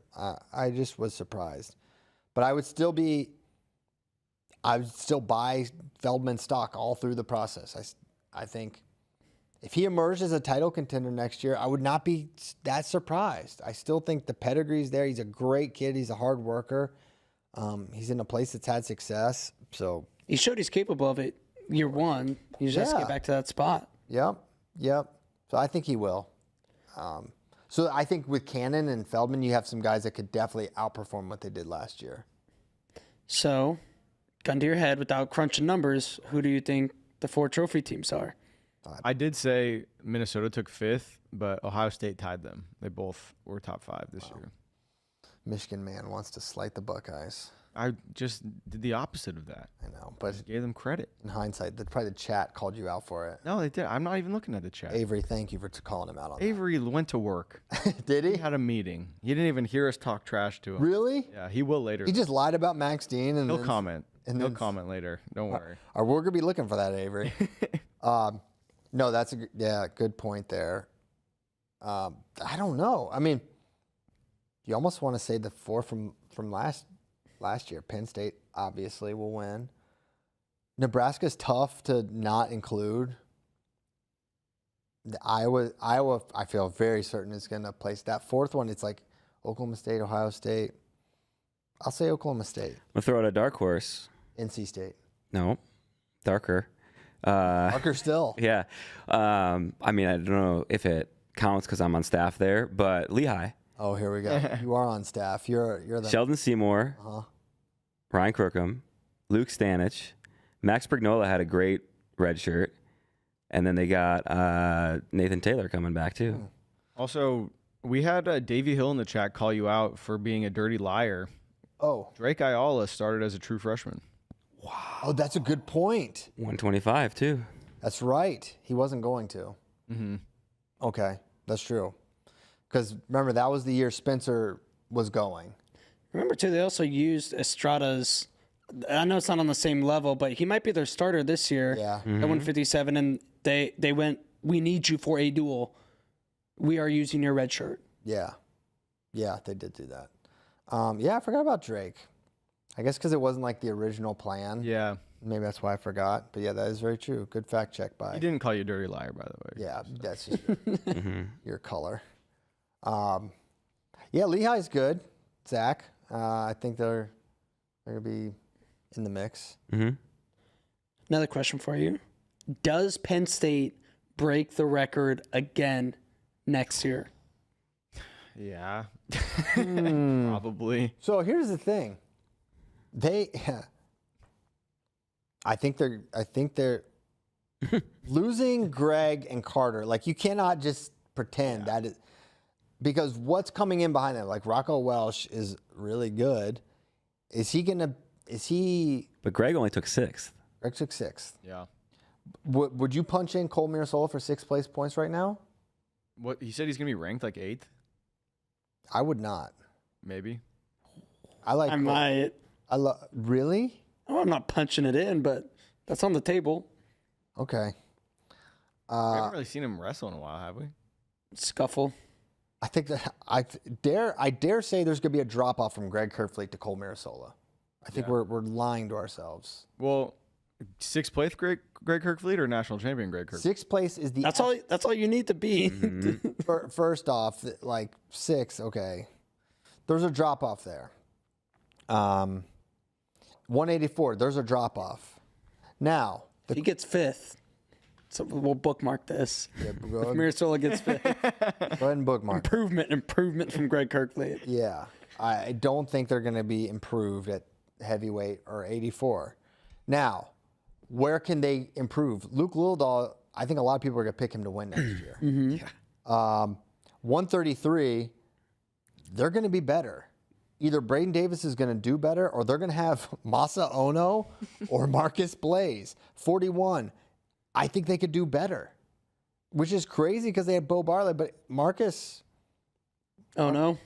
I just was surprised. But I would still buy Feldman stock all through the process. I think if he emerged as a title contender next year, I would not be that surprised. I still think the pedigree's there. He's a great kid. He's a hard worker. He's in a place that's had success. So he showed he's capable of it year one. He just has to get back to that spot. Yep. So I think he will. So I think with Cannon and Feldman, you have some guys that could definitely outperform what they did last year. So, gun to your head, without crunching numbers, who do you think the 4 trophy teams are? I did say Minnesota took 5th, but Ohio State tied them. They both were top 5 this year. Michigan man wants to slight the Buckeyes. I just did the opposite of that. I know, but Just gave them credit. in hindsight, probably the chat called you out for it. No, they did. I'm not even looking at the chat. Avery, thank you for calling him out on Avery went to work. that. Did He he? had a meeting. He didn't even hear us talk trash to him. Really? Yeah, he will later. He just lied about Max Dean, and He'll then- comment. and He'll then- comment later. Don't worry. We're gonna be looking for that, Avery. No, that's a good point there. I don't know. I mean, you almost want to say the 4 from last year. Penn State obviously will win. Nebraska's tough to not include. The Iowa, I feel very certain is going to place that 4th one. It's like Oklahoma State, Ohio State. I'll say Oklahoma State. We'll throw out a dark horse. NC State. No, darker. Parker still. Yeah. I mean, I don't know if it counts because I'm on staff there, but Lehigh. Oh, here we go. You are on staff. You're the Sheldon Seymour, Ryan Crookham, Luke Stanich, Max Brignola had a great red shirt, and then they got Nathan Taylor coming back too. Also, we had Davey Hill in the chat call you out for being a dirty liar. Oh. Drake Ayala started as a true freshman. Oh, that's a good point. 125 too. That's right. He wasn't going to. Mm-hmm. Okay, that's true. Because remember, that was the year Spencer was going. Remember, too, they also used Estrada's. I know it's not on the same level, but he might be their starter this year Yeah. at 157, and they went, we need you for a duel. We are using your red shirt. Yeah. Yeah, they did do that. Yeah, I forgot about Drake. I guess because it wasn't like the original plan. Yeah. Maybe that's why I forgot. But yeah, that is very true. Good fact check by. He didn't call you a dirty liar, by the way. Yeah, that's just your color. Yeah, Lehigh's good. Zach, I think they're gonna be in the mix. Another question for you: does Penn State break the record again next year? Yeah. Probably. So here's the thing. I think they're losing Greg and Carter. Like, you cannot just pretend that is, because what's coming in behind them, like Rocco Welsh is really good. Is he? But Greg only took 6th. Greg took 6th. Yeah. Would you punch in Cole Mirasola for 6th place points right now? What he said he's gonna be ranked like 8th, I would not. maybe. I like. I might. Really? Oh, I'm not punching it in, but that's on the table. Okay. We haven't really seen him wrestle in a while, have we? Scuffle. I think that I dare say there's going to be a drop off from Greg Kerfleet to Cole Mirasola. I think we're lying to ourselves. Well, 6th place Greg Kirkfleet or national champion Greg Kirkfleet? 6th place is the. That's all you need to be. First off, like 6, okay. There's a drop off there. 184. There's a drop off. Now If he gets 5th, so we'll bookmark this. yeah, If go ahead Mirasola gets 5th, and bookmark. improvement from Greg Kirkfleet. Yeah, I don't think they're going to be improved at heavyweight or 84. Now, where can they improve? Luke Lildahl, I think a lot of people are going to pick him to win next year. 133, they're going to be better. Either Braden Davis is going to do better, or they're going to have Masa Ono or Marcus Blaze. 41, I think they could do better, which is crazy because they had Bo Barley, but Marcus or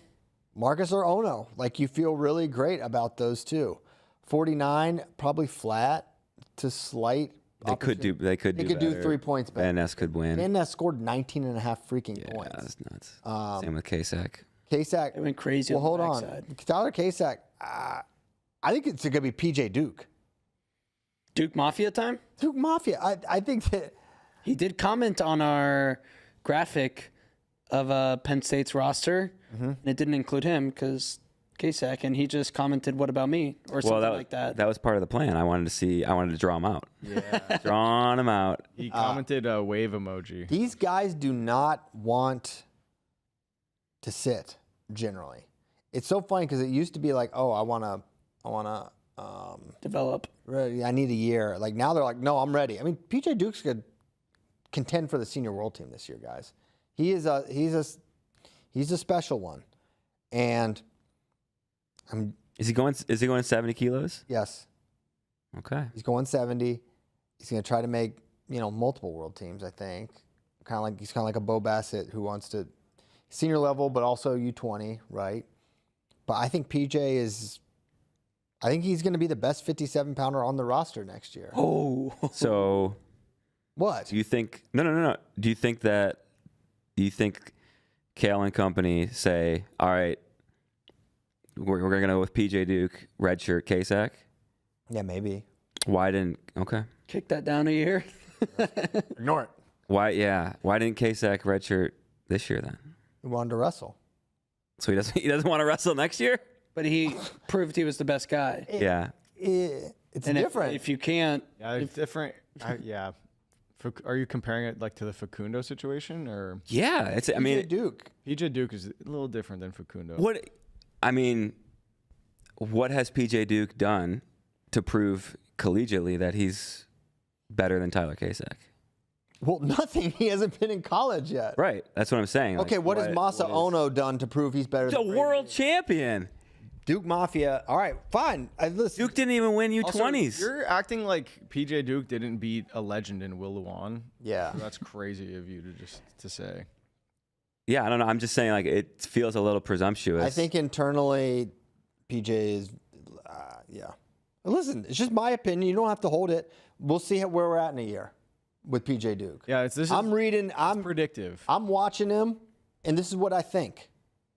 Ono, like, you feel really great about those two. 49, probably flat to slight. They could do better. 3 points better. Van Ness could win. Van Ness scored 19 and a half freaking Yeah, points. that's nuts. Same with Kasek. Kasak. It went crazy. Well, on hold the on. backside. Tyler Kasak, I think it's going to be PJ Duke. Duke Mafia time? Duke Mafia. I think that. He did comment on our graphic of Penn State's roster, and it didn't include him because Kasak, and he just commented, "What about me?" or something like that. That was part of the plan. I wanted to draw him out. Yeah. Drawing him out. He commented a wave emoji. These guys do not want to sit generally. It's so funny because it used to be like, oh, I wanna Develop. I need a year. Like, now they're like, no, I'm ready. I mean, PJ Duke's could contend for the senior world team this year, guys. He's a special one, and Is he going 70 kilos? yes, Okay. he's going 70. He's going to try to make multiple world teams. I think he's kind of like a Bo Bassett who wants to senior level, but also U20, right? But I think PJ is. I think he's going to be the best 57-pounder on the roster next year. Oh. So What? do you think? No. Do you think Kale and company say, all right, we're going to go with PJ Duke, redshirt Kasak? Yeah, maybe. Why didn't? Okay. Kick that down a year. Ignore it. Why didn't Kasak redshirt this year then? He wanted to wrestle. So he doesn't want to wrestle next year? But he proved he was the best guy. Yeah. It's And different. If you can't, Yeah, it's different. Yeah. Are you comparing it like to the Facundo situation or? Yeah. I PJ mean, Duke. PJ Duke is a little different than Facundo. what has PJ Duke done to prove collegiately that he's better than Tyler Kasak? Well, nothing. He hasn't been in college yet. Right. That's what I'm saying. Okay, what has Masa Ono done to prove he's better He's a than world champion. Duke Mafia? All right, fine. Listen. Duke didn't even win Also, U20s. you're acting like PJ Duke didn't beat a legend in Will Luan. Yeah. That's crazy of you to say. Yeah, I don't know. I'm just saying, like, it feels a little presumptuous. I think internally, PJ is, yeah. Listen, it's just my opinion. You don't have to hold it. We'll see where we're at in a year with PJ Duke. Yeah, I'm predictive. I'm watching him, and this is what I think.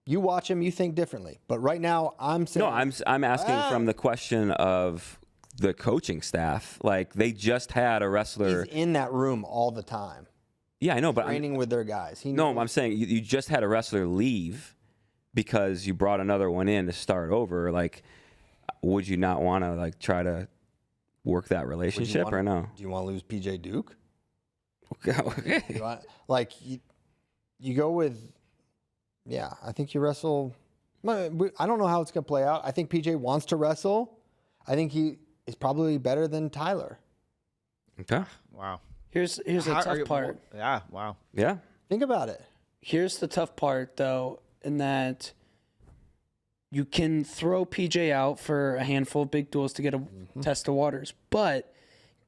You watch him, you think differently. But right now, I'm saying No, I'm asking from the question of the coaching staff. Like, they just had a wrestler. he's in that room all the time, Yeah, I know, but training with their guys. I'm saying you just had a wrestler leave because you brought another one in to start over. Like, would you not want to like try to work that relationship or no? Do you want to lose PJ Duke? Okay. You go with, yeah, I think you wrestle. I don't know how it's going to play out. I think PJ wants to wrestle. I think he is probably better than Tyler. Okay. Wow. Here's the tough part. Yeah. Wow. Yeah. Think about it. Here's the tough part, though, in that you can throw PJ out for a handful of big duels to get a test the waters, but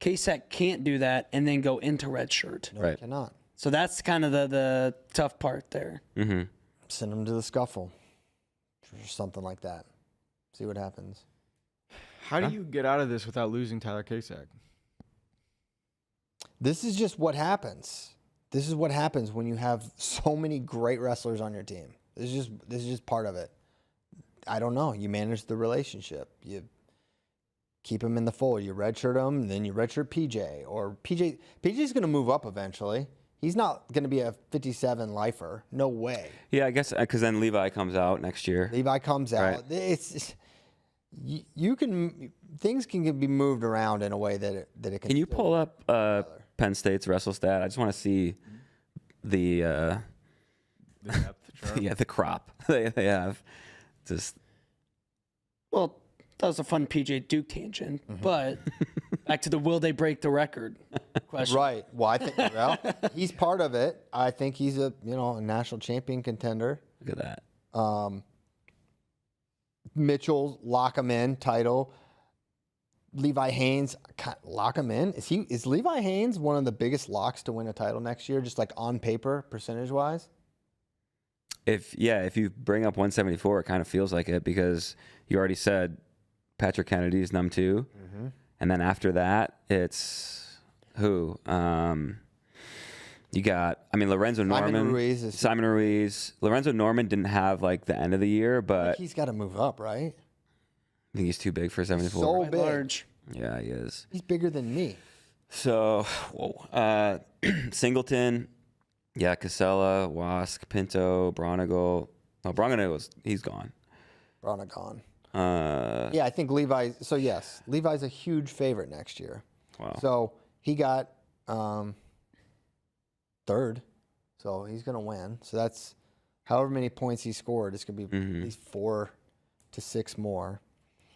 KSAC can't do that and then go into redshirt. No, Right. you cannot. So that's kind of the tough part there. Mm-hmm. Send him to the scuffle or something like that. See what happens. How do you get out of this without losing Tyler Kasak? This is just what happens. This is what happens when you have so many great wrestlers on your team. This is just part of it. I don't know. You manage the relationship. You keep him in the fold. You redshirt him, then you redshirt PJ. Or PJ's going to move up eventually. He's not going to be a 57 lifer. No way. Yeah, I guess because then Levi comes out next year. Levi comes out. Right. It's you can things can be moved around in a way that it can. Can you still pull up Penn State's wrestle stat? I just want to see the The depth chart. yeah, the crop they have. Just Well, that was a fun PJ Duke tangent, but back to the will they break the record question. Right. Well, I think he's part of it. I think he's a national champion contender. look at that. Mitchell, lock him in title. Levi Haynes, lock him in. Is Levi Haynes one of the biggest locks to win a title next year, just like on paper, percentage wise? If you bring up 174, it kind of feels like it because you already said Patrick Kennedy's number 2, and then after that it's who? You got, Lorenzo Norman, Simon Ruiz. Lorenzo Norman didn't have like the end of the year, but He's got to move up, right? I think he's too big for 74. So Quite big. large. Yeah, he is. He's bigger than me. So, Singleton, yeah, Casella, Wask, Pinto, Bronigal. Oh, Bronigal, he's gone. Bronigan. Yeah, I think Levi. So yes, Levi's a huge favorite next year. Wow. So he got third, so he's gonna win. So that's however many points he scored. It's gonna be at least 4 to 6 more.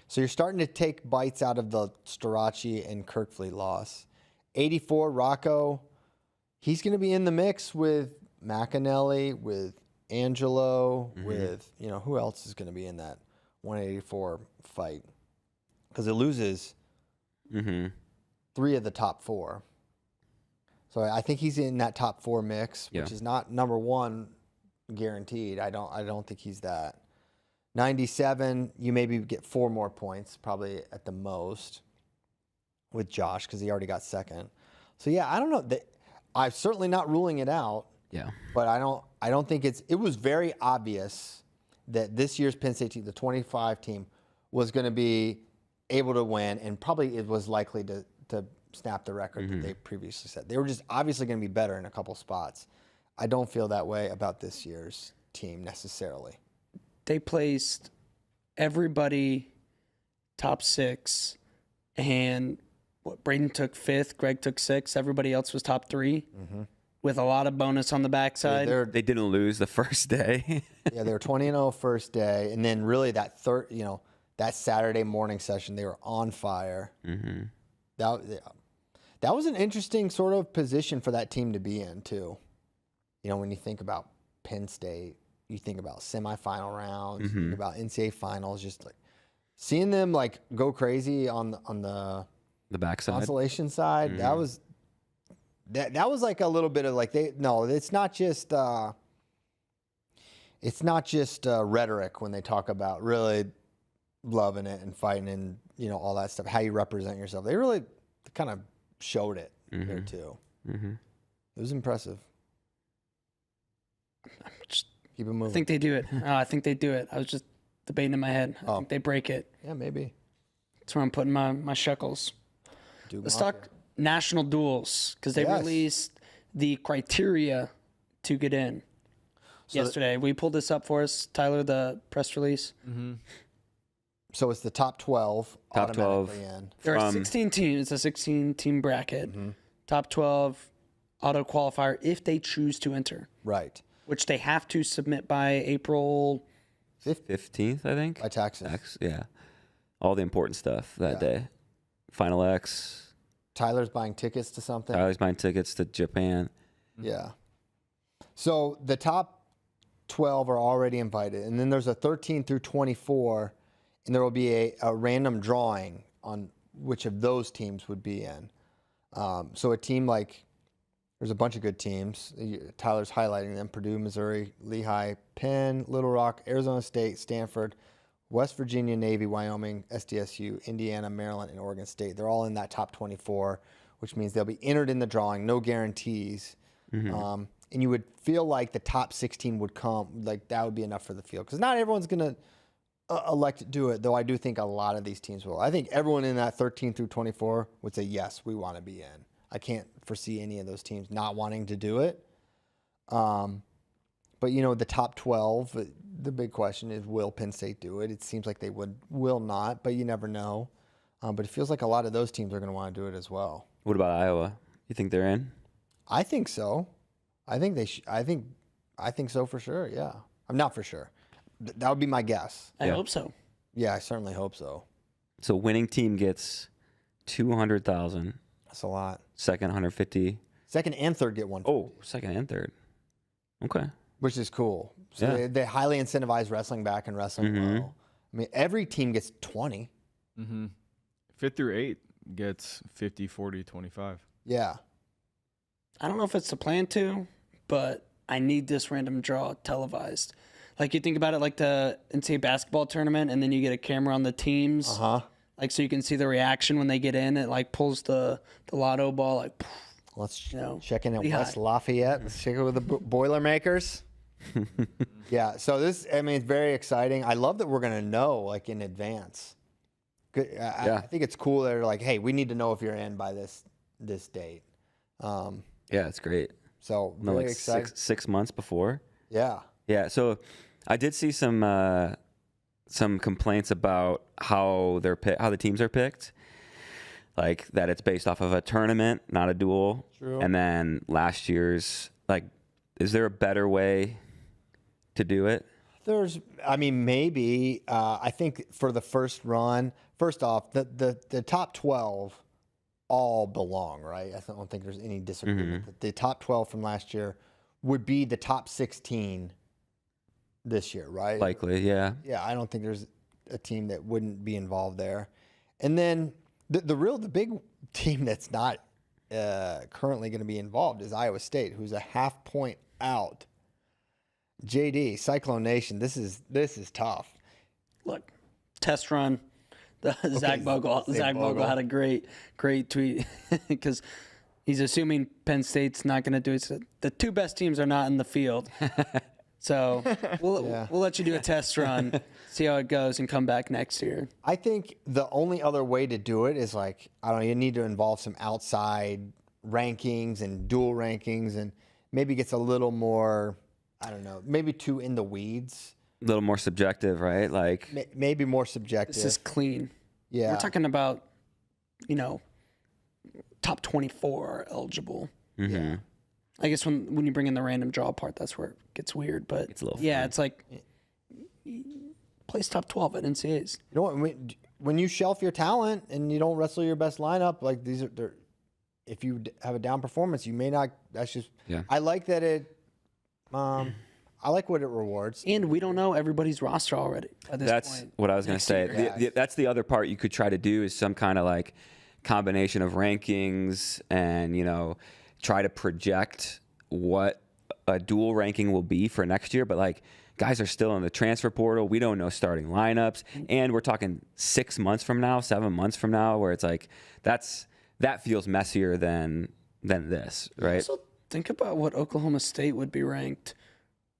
So you're starting to take bites out of the Storace and Kirkfleet loss. 84 Rocco, he's gonna be in the mix with McAnally, with Angelo, with who else is gonna be in that 184 fight? Because it loses 3 of the top 4. So I think he's in that top 4 mix, which is not number 1 guaranteed. I don't think he's that. 97, you maybe get 4 more points, probably at the most, with Josh because he already got second. So yeah, I don't know. I'm certainly not ruling it out. Yeah. But I don't think it was very obvious that this year's Penn State team, the 25 team, was going to be able to win, and probably it was likely to snap the record that they previously set. They were just obviously going to be better in a couple spots. I don't feel that way about this year's team necessarily. They placed everybody top 6, and Braden took 5th, Greg took 6th, everybody else was top 3, with a lot of bonus on the backside. They didn't lose the first day. Yeah, they were 20-0 first day, and then really that that Saturday morning session, they were on fire. That was an interesting sort of position for that team to be in too. When you think about Penn State, you think about semifinal rounds, you think about NCAA finals, just like seeing them like go crazy on the backside consolation side. That was like a little bit of like it's not just rhetoric when they talk about really loving it and fighting and all that stuff, how you represent yourself. They really kind of showed it there too. It was impressive. Keep it moving. I think they do it. I think they do it. I was just debating in my head. I think they break it. Yeah, maybe. That's where I'm putting my shekels. Duke Let's Mafia. talk national duels because they Yes. released the criteria to get in yesterday. We pulled this up for us, Tyler, the press release. So it's the top 12 Top 12. automatically in. There are From- 16 teams. It's a 16-team bracket. Mm-hmm. Top 12 auto qualifier if they choose to enter, Right. which they have to submit by April. 15th, I think. By Texas. Yeah. All the important stuff that day. Final X. Tyler's buying tickets to something. Tyler's buying tickets to Japan. Yeah. So the top 12 are already invited. And then there's a 13 through 24. And there will be a random drawing on which of those teams would be in. So a team like, there's a bunch of good teams. Tyler's highlighting them. Purdue, Missouri, Lehigh, Penn, Little Rock, Arizona State, Stanford, West Virginia, Navy, Wyoming, SDSU, Indiana, Maryland, and Oregon State. They're all in that top 24, which means they'll be entered in the drawing. No guarantees. And you would feel like the top 16 would come, like that would be enough for the field. Because not everyone's going to elect to do it, though I do think a lot of these teams will. I think everyone in that 13 through 24 would say, yes, we want to be in. I can't foresee any of those teams not wanting to do it. But, you know, the top 12, the big question is, will Penn State do it? It seems like they will not, but you never know. But it feels like a lot of those teams are going to want to do it as well. What about Iowa? You think they're in? I think so. I think they I think so for sure, yeah. I'm not for sure. That would be my guess. I hope so. Yeah, I certainly hope so. So winning team gets 200,000. That's a lot. Second 150. Second and third get 150. Oh, second and third. Okay. Which is cool. So Yeah. they highly incentivize wrestling back and wrestling well. I mean, every team gets 20. 5th through 8 gets 50, 40, 25. Yeah. I don't know if it's the plan to, but I need this random draw televised. Like you think about it like the NCAA basketball tournament, and then you get a camera on the teams. Like so you can see the reaction when they get in. It like pulls the lotto ball like. Let's know, check in at Lehigh. West Lafayette. Let's check it with the Boilermakers. Yeah. So this, I mean, it's very exciting. I love that we're going to know like in advance. Good. I think it's cool that they're like, hey, we need to know if you're in by this date. Yeah, it's great. So No, very like excited. six months before. Yeah. Yeah, so I did see some complaints about how how the teams are picked, like that it's based off of a tournament, not a duel. True. And then last year's, like, is there a better way to do it? I mean, maybe. I think for the first run, first off, the top 12 all belong, right? I don't think there's any disagreement. The top 12 from last year would be the top 16 this year, right? Likely, yeah. Yeah, I don't think there's a team that wouldn't be involved there. And then the big team that's not currently going to be involved is Iowa State, who's a half point out. JD, Cyclone Nation, this is tough. Look, test run. Zach Bogle had a great tweet because he's assuming Penn State's not going to do it. So the two best teams are not in the field. So we'll let you do a test run, see how it goes, and come back next year. I think the only other way to do it is like, I don't know, you need to involve some outside rankings and dual rankings and maybe gets a little more, I don't know, maybe too in the weeds. A little more subjective, right? Like Maybe more subjective. This is clean. Yeah. We're talking about, top 24 are eligible. Yeah. I guess when you bring in the random draw part, that's where it gets weird. But It's a little yeah, fun. it's like place top 12 at NCAAs. You know what? When you shelf your talent and you don't wrestle your best lineup, like if you have a down performance, you may not. That's just. Yeah. I like that it. I like what it rewards. And we don't know everybody's roster already at this That's point. what I was going to say. year. That's the other part you could try to do is some kind of like combination of rankings and, try to project what a dual ranking will be for next year. But like guys are still in the transfer portal. We don't know starting lineups. And we're talking 6 months from now, 7 months from now, where it's like that feels messier than this, right? So think about what Oklahoma State would be ranked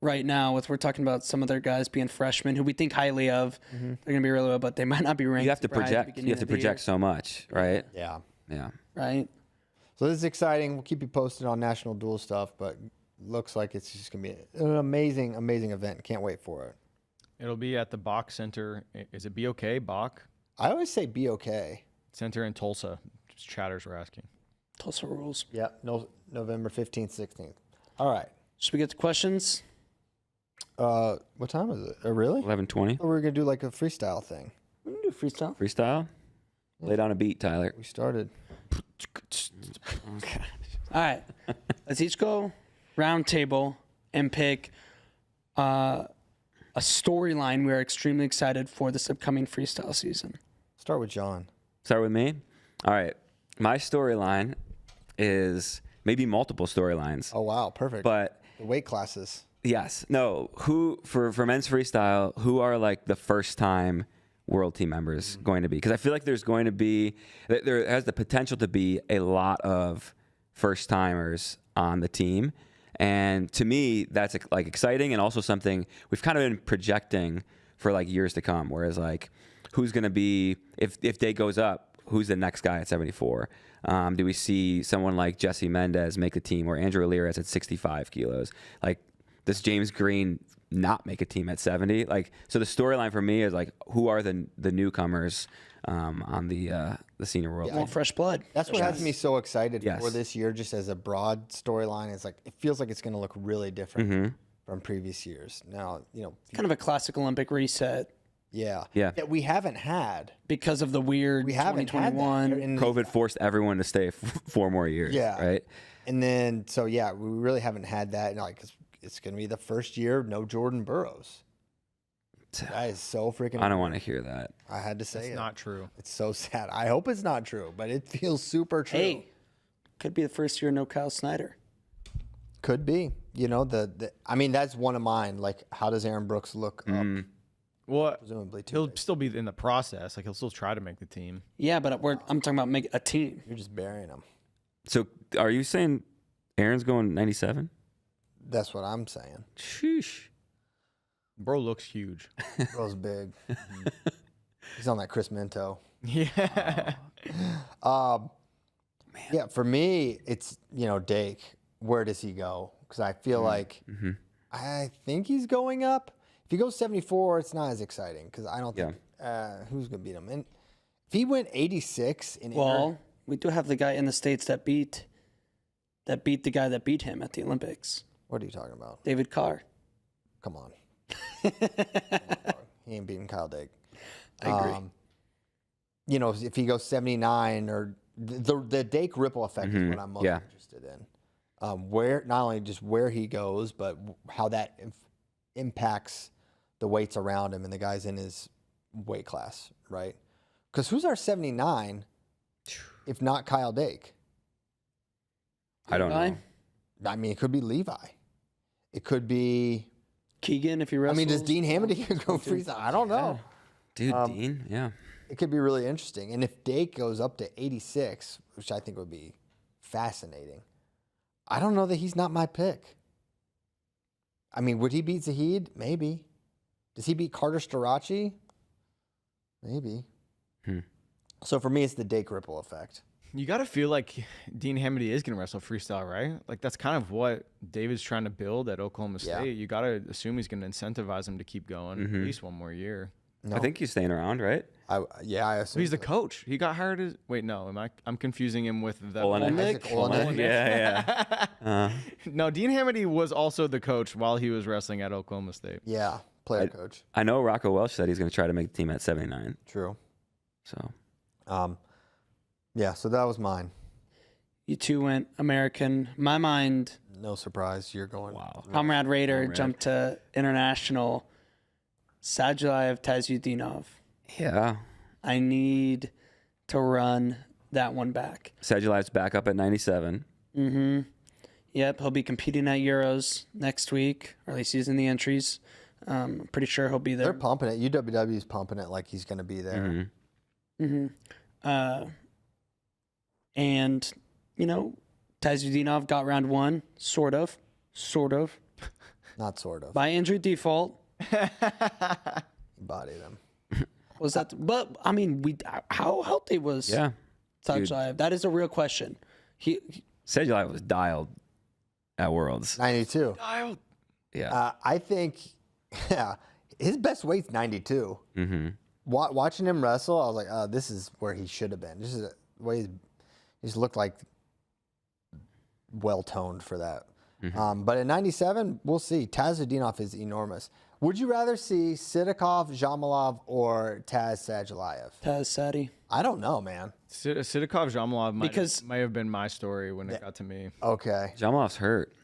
right now. We're talking about some of their guys being freshmen who we think highly of. They're going to be really well, but they might not be ranked. You have to super high at the project. You beginning have to of the year, project so much, right? Yeah. Yeah. right? So this is exciting. We'll keep you posted on National Duel stuff, but looks like it's just going to be an amazing, amazing event. Can't wait for it. It'll be at the Bach Center. Is it BOK? Bach I always say be okay. Center in Tulsa. Just chatters were asking. Tulsa rules. Yep. No, November 15th, 16th. All right. Should we get to questions? What time is it? Really? 11:20. Or we're going to do like a freestyle thing. We can do freestyle. Freestyle. Lay down a beat, Tyler. We started. Okay. All right. Let's each go round table and pick a storyline we're extremely excited for this upcoming freestyle season. Start with John. Start with me. All right. My storyline is maybe multiple storylines, Oh, wow. Perfect. but the weight classes. yes, no. Who for men's freestyle? Who are like the first time world team members going to be? Because I feel like there has the potential to be a lot of first timers on the team, and to me that's like exciting and also something we've kind of been projecting for like years to come. Whereas like who's going to be if Dake goes up, who's the next guy at 74? Do we see someone like Jesse Mendez make the team or Andrew Ramirez at 65 kilos? Like, does James Green not make a team at 70? Like, so the storyline for me is like, who are the newcomers on the senior world? Want fresh blood. That's what has me so excited Yes. for this year, just as a broad storyline. It's like, it feels like it's going to look really different from previous years. Now, Kind of a classic Olympic reset yeah. Yeah. That we haven't had. because of the weird We haven't had that. 2021. And- COVID forced everyone to stay 4 more years. Yeah. Right. And then, so yeah, we really haven't had that. And like, it's going to be the first year, no Jordan Burroughs. That is so freaking. I don't want to hear that. I had to say It's it. not true. It's so sad. I hope it's not true, but it feels super true. Hey, could be the first year no Kyle Snyder. Could be. I mean, that's one of mine. Like, how does Aaron Brooks look up? Well, Presumably, too. he'll still be in the process. Like he'll still try to make the team. Yeah, but I'm talking about make a team. You're just burying him. So are you saying Aaron's going 97? That's what I'm saying. Sheesh. Bro looks huge. Bro's big. He's on that Chris Minto. Yeah. Yeah, for me, it's, Dake. Where does he go? Because I feel like I think he's going up. If he goes 74, it's not as exciting because I don't think who's going to beat him. And if he went 86 in Well, we do have the guy in the States that beat the guy that beat him at the Olympics, what are you talking about? David Carr. Come on. He ain't beating Kyle Dake. I agree. If he goes 79 or the Dake ripple effect is what I'm most interested in. Where not only just where he goes, but how that impacts the weights around him and the guys in his weight class, right? Because who's our 79 if not Kyle Dake? I don't Levi? know. I mean, it could be Levi. It could be. Keegan, if he I wrestles. mean, does Dean Hamady go freestyle? I don't know. Dude, Dean, yeah. It could be really interesting. And if Dake goes up to 86, which I think would be fascinating, I don't know that he's not my pick. I mean, would he beat Zahid? Maybe. Does he beat Carter Starachi? Maybe. So for me, it's the Dake ripple effect. You got to feel like Dean Hamady is going to wrestle freestyle, right? Like that's kind of what David's trying to build at Oklahoma State. Yeah. You got to assume he's going to incentivize him to keep going at least one more year. No. I think he's staying around, right? I assume So he's the so. coach. He got hired as. Wait, no. I'm confusing him with the. Olenek? Isaac Olenek. Yeah. No, Dean Hamady was also the coach while he was wrestling at Oklahoma State. Yeah, player coach. I know Rocco Welch said he's going to try to make the team at 79. True. So Yeah, so that was mine. You two went American. My mind, No surprise, you're going. wow. Comrade Raider jumped to international. Sadulayev Tazyudinov. Yeah. I need to run that one back. Sadulayev's back up at 97. Yep, he'll be competing at Euros next week, or at least he's in the entries. I'm pretty sure he'll be They're there. pumping it. UWW is pumping it like he's going to be there. And, Tazyudinov got round one, sort of. Not sort of. by injury default. Bodied him. Was that? But I mean, how healthy was Yeah. Sadulayev? That is a real question. He Sedgwick was dialed at Worlds. 92. Yeah. I think, yeah, his best weight's 92. Mm-hmm. Watching him wrestle, I was like, oh, this is where he should have been. This is the way he's looked like well-toned for that. But at 97, we'll see. Tazudinov is enormous. Would you rather see Sidakov, Zhamalov, or Taz Sadulayev? Taz Sadi. I don't know, man. Sidakov Zhamalov Because- might have been my story when it got to me. Okay. Jamalov's hurt.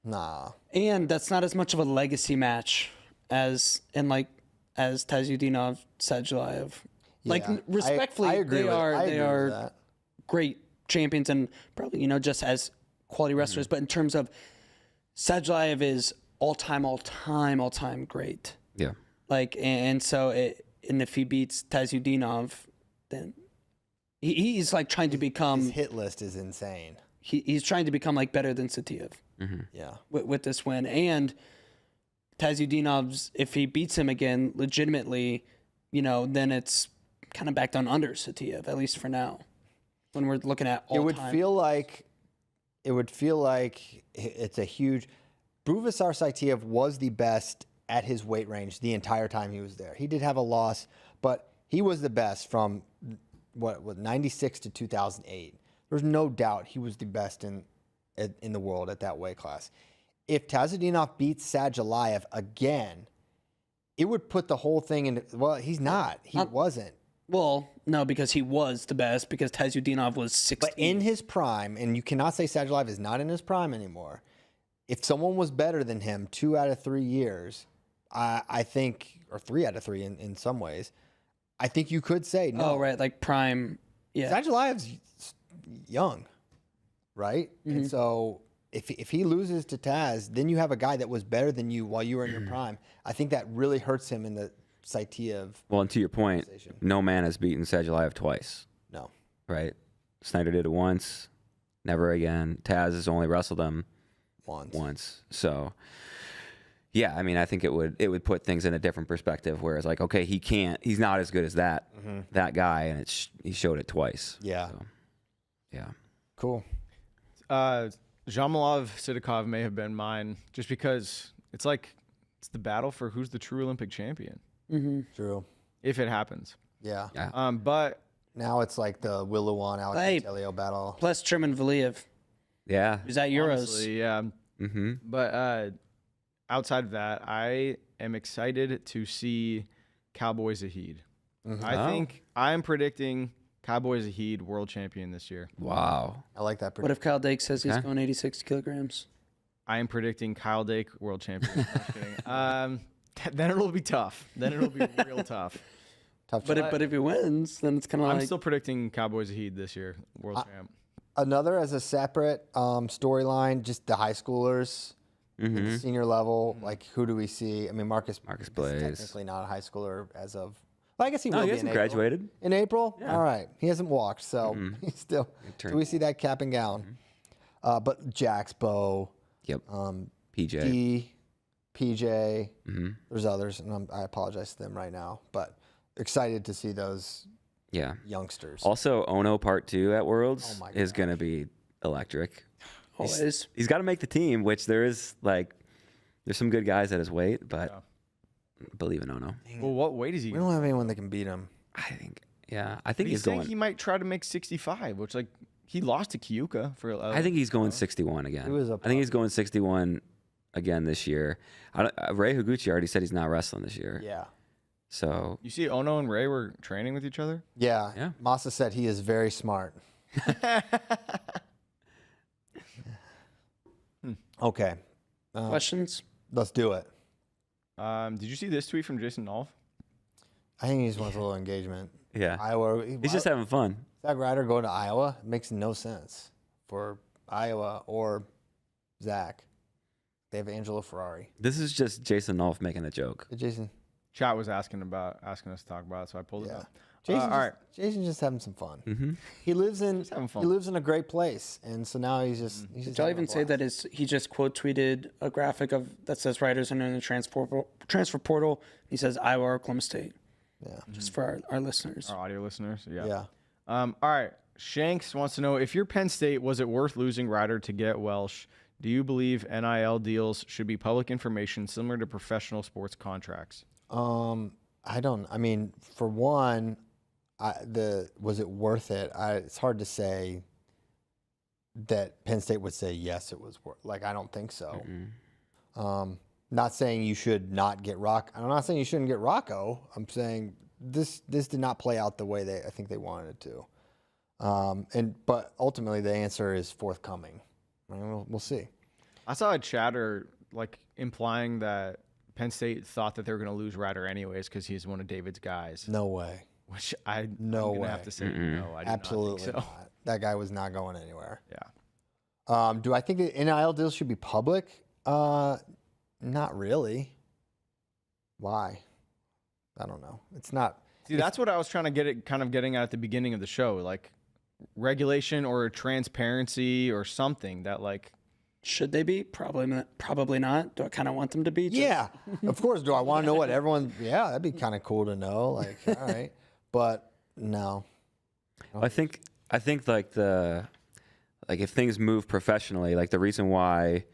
Nah. And that's not as much of a legacy match as Tazudinov Sadulayev. Like Yeah. respectfully, I agree they with- I are agree with that. great champions and probably just as quality wrestlers. But in terms of Sadulayev is all time great. Yeah. Like and so and if he beats Tazudinov, then he's like trying to become His hit list is insane. he's trying to become like better than Satiev Yeah. with this win. And Tazudinov's, if he beats him again legitimately, then it's kind of back down under Satiev, at least for now. When we're looking at all It would time. feel like it's a huge. Bruvisar Saitiev was the best at his weight range the entire time he was there. He did have a loss, but he was the best from 96 to 2008. There's no doubt he was the best in the world at that weight class. If Tazudinov beats Sadulayev again, it would put the whole thing into. Well, he's not. He wasn't. Well, no, because he was the best, because Tazudinov was 16. But in his prime, and you cannot say Sadulayev is not in his prime anymore. If someone was better than him 2 out of 3 years, I think, or 3 out of 3 in some ways, I think you could say no. Oh, right, like prime. Yeah. Sadulayev's young, right? And so if he loses to Taz, then you have a guy that was better than you while you were in your prime. I think that really hurts him in the Saitiev. Well, and to your point, no man has beaten Sadulayev twice, No. right? Snyder did it once, never again. Taz has only wrestled him once. So, yeah, I mean, I think it would put things in a different perspective. Whereas, like, okay, he's not as good as that guy, and he showed it twice. Yeah. So, yeah. Cool. Zhamalov Sidakov may have been mine just because it's the battle for who's the true Olympic champion. True. If it happens. Yeah. But Now it's like the Willuwan Alex Angelio battle. Plus Truman Valiev. Yeah. Is that Euros? honestly, yeah. Mm-hmm. But outside of that, I am excited to see Cowboy Zahid. I think I'm predicting Cowboy Zahid world champion this year. Wow. I like that. What if Kyle Dake says he's Okay. going 86 kilograms? I am predicting Kyle Dake world champion. No, just kidding. Then it'll be tough. Then it'll be real tough. Tough But choice. if he wins, then it's kind of I'm like still predicting Cowboy Zahid this year, world champ. Another as a separate storyline, just the high schoolers, at the senior level. Like, who do we see? I mean, Marcus Blaze. is technically not a high schooler as of. Well, I guess he No, will he be hasn't in April. graduated. In April? All right. He hasn't walked, so he's still. Do we see that cap and gown? But Jax, Bo, Yep. PJ. D, PJ, there's others, and I apologize to them right now, but excited to see those Yeah. youngsters. Also, Ono Part 2 at Worlds Oh my is going to be electric. always. He's got to make the team, which there's some good guys at his weight, but believe in Ono. Well, what weight is he? We don't have anyone that can beat him. I think He's he's saying going. he might try to make 65, which he lost to Kyuka for. I think he's going 61 again. He was a I think he's going 61 again this year. Ray Higuchi already said he's not wrestling this year. Yeah. So You see, Ono and Ray were training with each other. Yeah. Yeah. Masa said he is very smart. Okay. Questions? Let's do it. Did you see this tweet from Jason Nolf? I think he just wants a little engagement. yeah, Iowa. he's just having fun. Zack Ryder going to Iowa makes no sense for Iowa or Zach. They have Angelo Ferrari. This is just Jason Nolf making a joke. Hey, Jason. Chat was asking us to talk about it, so I pulled it Yeah. up. Jason's just having some fun. Mm-hmm. He lives in having fun. he lives in a great place, and so now he's just. Did y'all even say that he just quote tweeted a graphic that says Ryder's entering the transfer portal? He says Iowa or Oklahoma State. Yeah. Just for our listeners. Our audio listeners. Yeah. Yeah. All right. Shanks wants to know, if you're Penn State, was it worth losing Ryder to get Welsh? Do you believe NIL deals should be public information similar to professional sports contracts? I don't. I mean, for one, was it worth it? It's hard to say that Penn State would say yes, it was worth. Like, I don't think so. Not saying you should not get Rock. I'm not saying you shouldn't get Rocco. I'm saying this did not play out the way I think they wanted it to. But ultimately the answer is forthcoming. I mean, we'll see. I saw a chatter like implying that Penn State thought that they were going to lose Ryder anyways because he's one of David's guys. No way. Which I'm No gonna way. have to say no. I do Absolutely not think so. not. That guy was not going anywhere. Yeah. Do I think that NIL deals should be public? Not really. Why? I don't know. It's not. See, that's what I was trying to getting at the beginning of the show, like regulation or transparency or something that like. Should they be? Probably not. Do I kind of want them to be? Yeah, of course. Do I want to know what everyone? Yeah, that'd be kind of cool to know. Like, all right, but no. I think like if things move professionally, like the reason why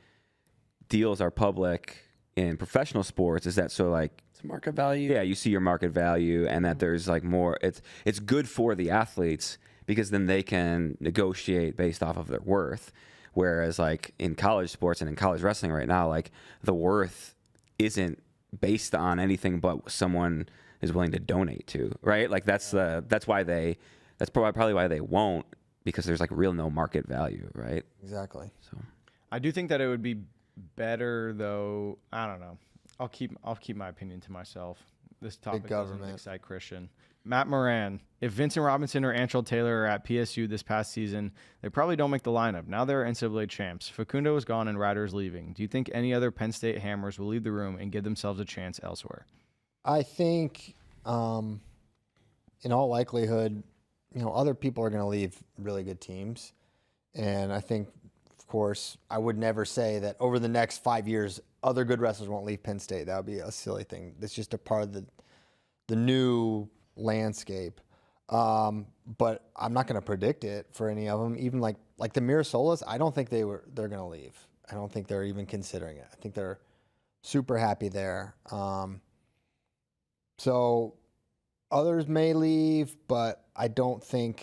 deals are public in professional sports is that so like It's market value. yeah, you see your market value and that there's like more. It's good for the athletes because then they can negotiate based off of their worth. Whereas like in college sports and in college wrestling right now, like the worth isn't based on anything but what someone is willing to donate to, right? Like that's probably why they won't, because there's like real no market value, right? Exactly. So I do think that it would be better though. I don't know. I'll keep my opinion to myself. This topic doesn't excite Christian. Matt Moran, if Vincent Robinson or Antrell Taylor are at PSU this past season, they probably don't make the lineup. Now they're NCAA champs. Facundo is gone and Ryder is leaving. Do you think any other Penn State hammers will leave the room and give themselves a chance elsewhere? I think, in all likelihood, other people are going to leave really good teams, and I think, of course, I would never say that over the next 5 years, other good wrestlers won't leave Penn State. That would be a silly thing. That's just a part of the new landscape. But I'm not going to predict it for any of them. Even like the Mirasolas, I don't think they're going to leave. I don't think they're even considering it. I think they're super happy there. So others may leave, but I don't see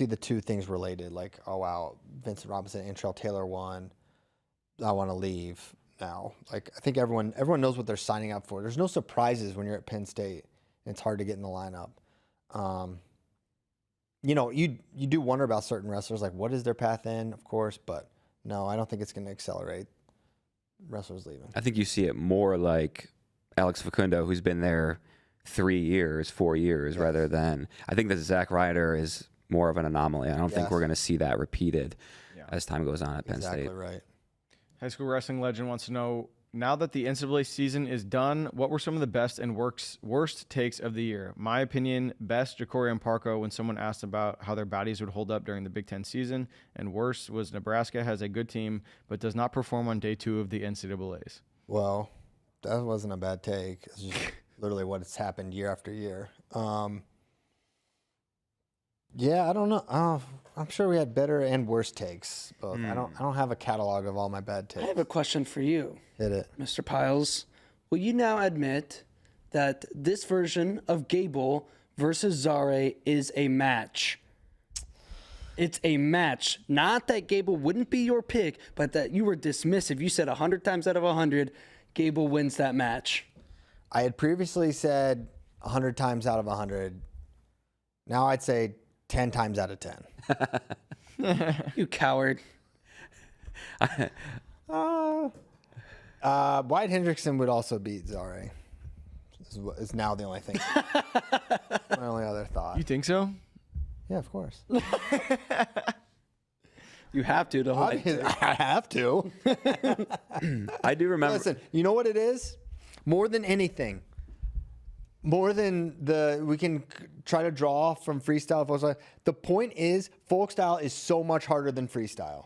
the two things related. Like, oh wow, Vincent Robinson, Antrell Taylor won. I want to leave now. Like, I think everyone knows what they're signing up for. There's no surprises when you're at Penn State. It's hard to get in the lineup. You do wonder about certain wrestlers, like what is their path in, of course, but no, I don't think it's going to accelerate wrestlers leaving. I think you see it more like Alex Facundo, who's been there 4 years, rather than I think that Zack Ryder is more of an anomaly. I don't think we're going to see that repeated as time goes on at Penn State. Exactly right. High school wrestling legend wants to know, now that the NCAA season is done, what were some of the best and worst takes of the year? My opinion, best, Ja'Cory and Parco when someone asked about how their bodies would hold up during the Big Ten season, and worst was Nebraska has a good team but does not perform on day 2 of the NCAAs. Well, that wasn't a bad take. It's just literally what's happened year after year. Yeah, I don't know. I'm sure we had better and worse takes. Both. I don't have a catalog of all my bad takes. I have a question for you. Hit it. Mr. Piles. Will you now admit that this version of Gable versus Zare is a match? It's a match. Not that Gable wouldn't be your pick, but that you were dismissive. You said 100 times out of 100, Gable wins that match. I had previously said 100 times out of 100. Now I'd say 10 times out of 10. You coward. Wyatt Hendrickson would also beat Zare. Is now the only thing. My only other thought. You think so? Yeah, of course. You have to. I have to. I do remember. Listen, you know what it is? More than anything, more than we can try to draw from freestyle. Folk style. The point is, folk style is so much harder than freestyle.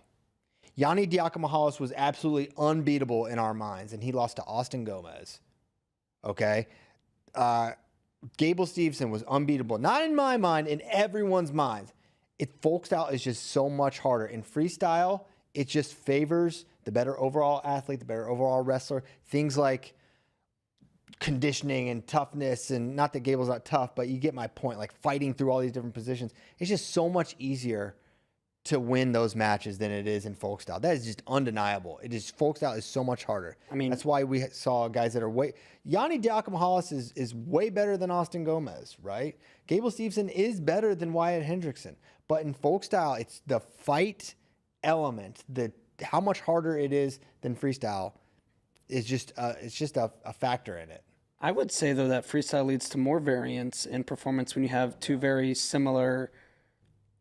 Yanni Diakomahalis was absolutely unbeatable in our minds, and he lost to Austin Gomez. Okay? Gable Steveson was unbeatable. Not in my mind, in everyone's minds. Folk style is just so much harder. In freestyle, it just favors the better overall athlete, the better overall wrestler. Things like conditioning and toughness, and not that Gable's not tough, but you get my point, like fighting through all these different positions. It's just so much easier to win those matches than it is in folk style. That is just undeniable. Folk style is so much harder. I mean, that's why we saw guys that are Yanni Diakomahalis is way better than Austin Gomez, right? Gable Steveson is better than Wyatt Hendrickson. But in folk style, it's the fight element, how much harder it is than freestyle is just a factor in it. I would say, though, that freestyle leads to more variance in performance when you have two very similar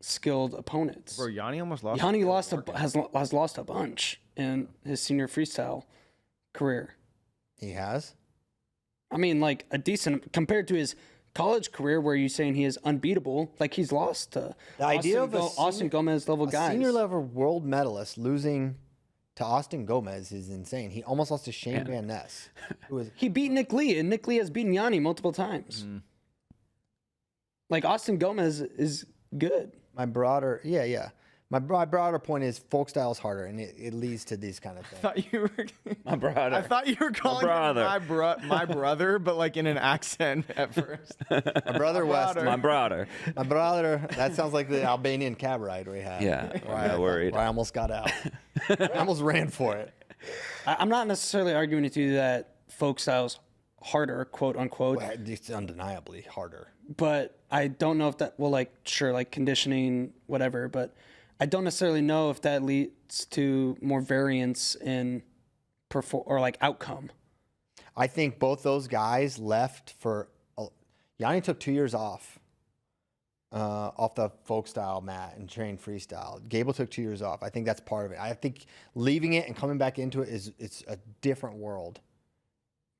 skilled opponents. Bro, Yanni almost lost. Yanni has lost a bunch in his senior freestyle career. He has? I mean, like a decent compared to his college career, where you're saying he is unbeatable. Like he's lost to Austin Gomez level guys. Senior level world medalist losing to Austin Gomez is insane. He almost lost to Shane Van Ness. He beat Nick Lee, and Nick Lee has beaten Yanni multiple times. Mm-hmm. Like Austin Gomez is good. My broader point is folk style is harder, and it leads to these kind of things. I thought you were my brother. I thought you were calling him my brother, but like in an accent at first. My brother West. My brother. My brother. That sounds like the Albanian cab ride we had. Yeah, I'm worried. Where I almost got out. I almost ran for it. I'm not necessarily arguing with you that folk style's harder, quote unquote. Well, it's undeniably harder. But I don't know if that like conditioning, whatever, but I don't necessarily know if that leads to more variance in outcome. I think both those guys left Yanni took 2 years off the folk style mat and trained freestyle. Gable took 2 years off. I think that's part of it. I think leaving it and coming back into it it's a different world.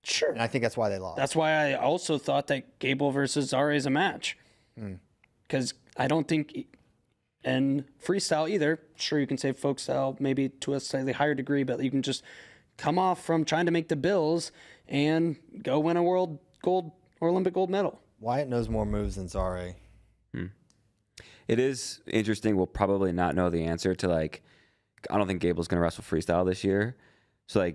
Sure. And I think that's why they lost. That's why I also thought that Gable versus Zare is a match. Because I don't think in freestyle either, sure, you can say folk style maybe to a slightly higher degree, but you can just come off from trying to make the bills and go win a world gold or Olympic gold medal. Wyatt knows more moves than Zare. It is interesting. We'll probably not know the answer to I don't think Gable's going to wrestle freestyle this year. So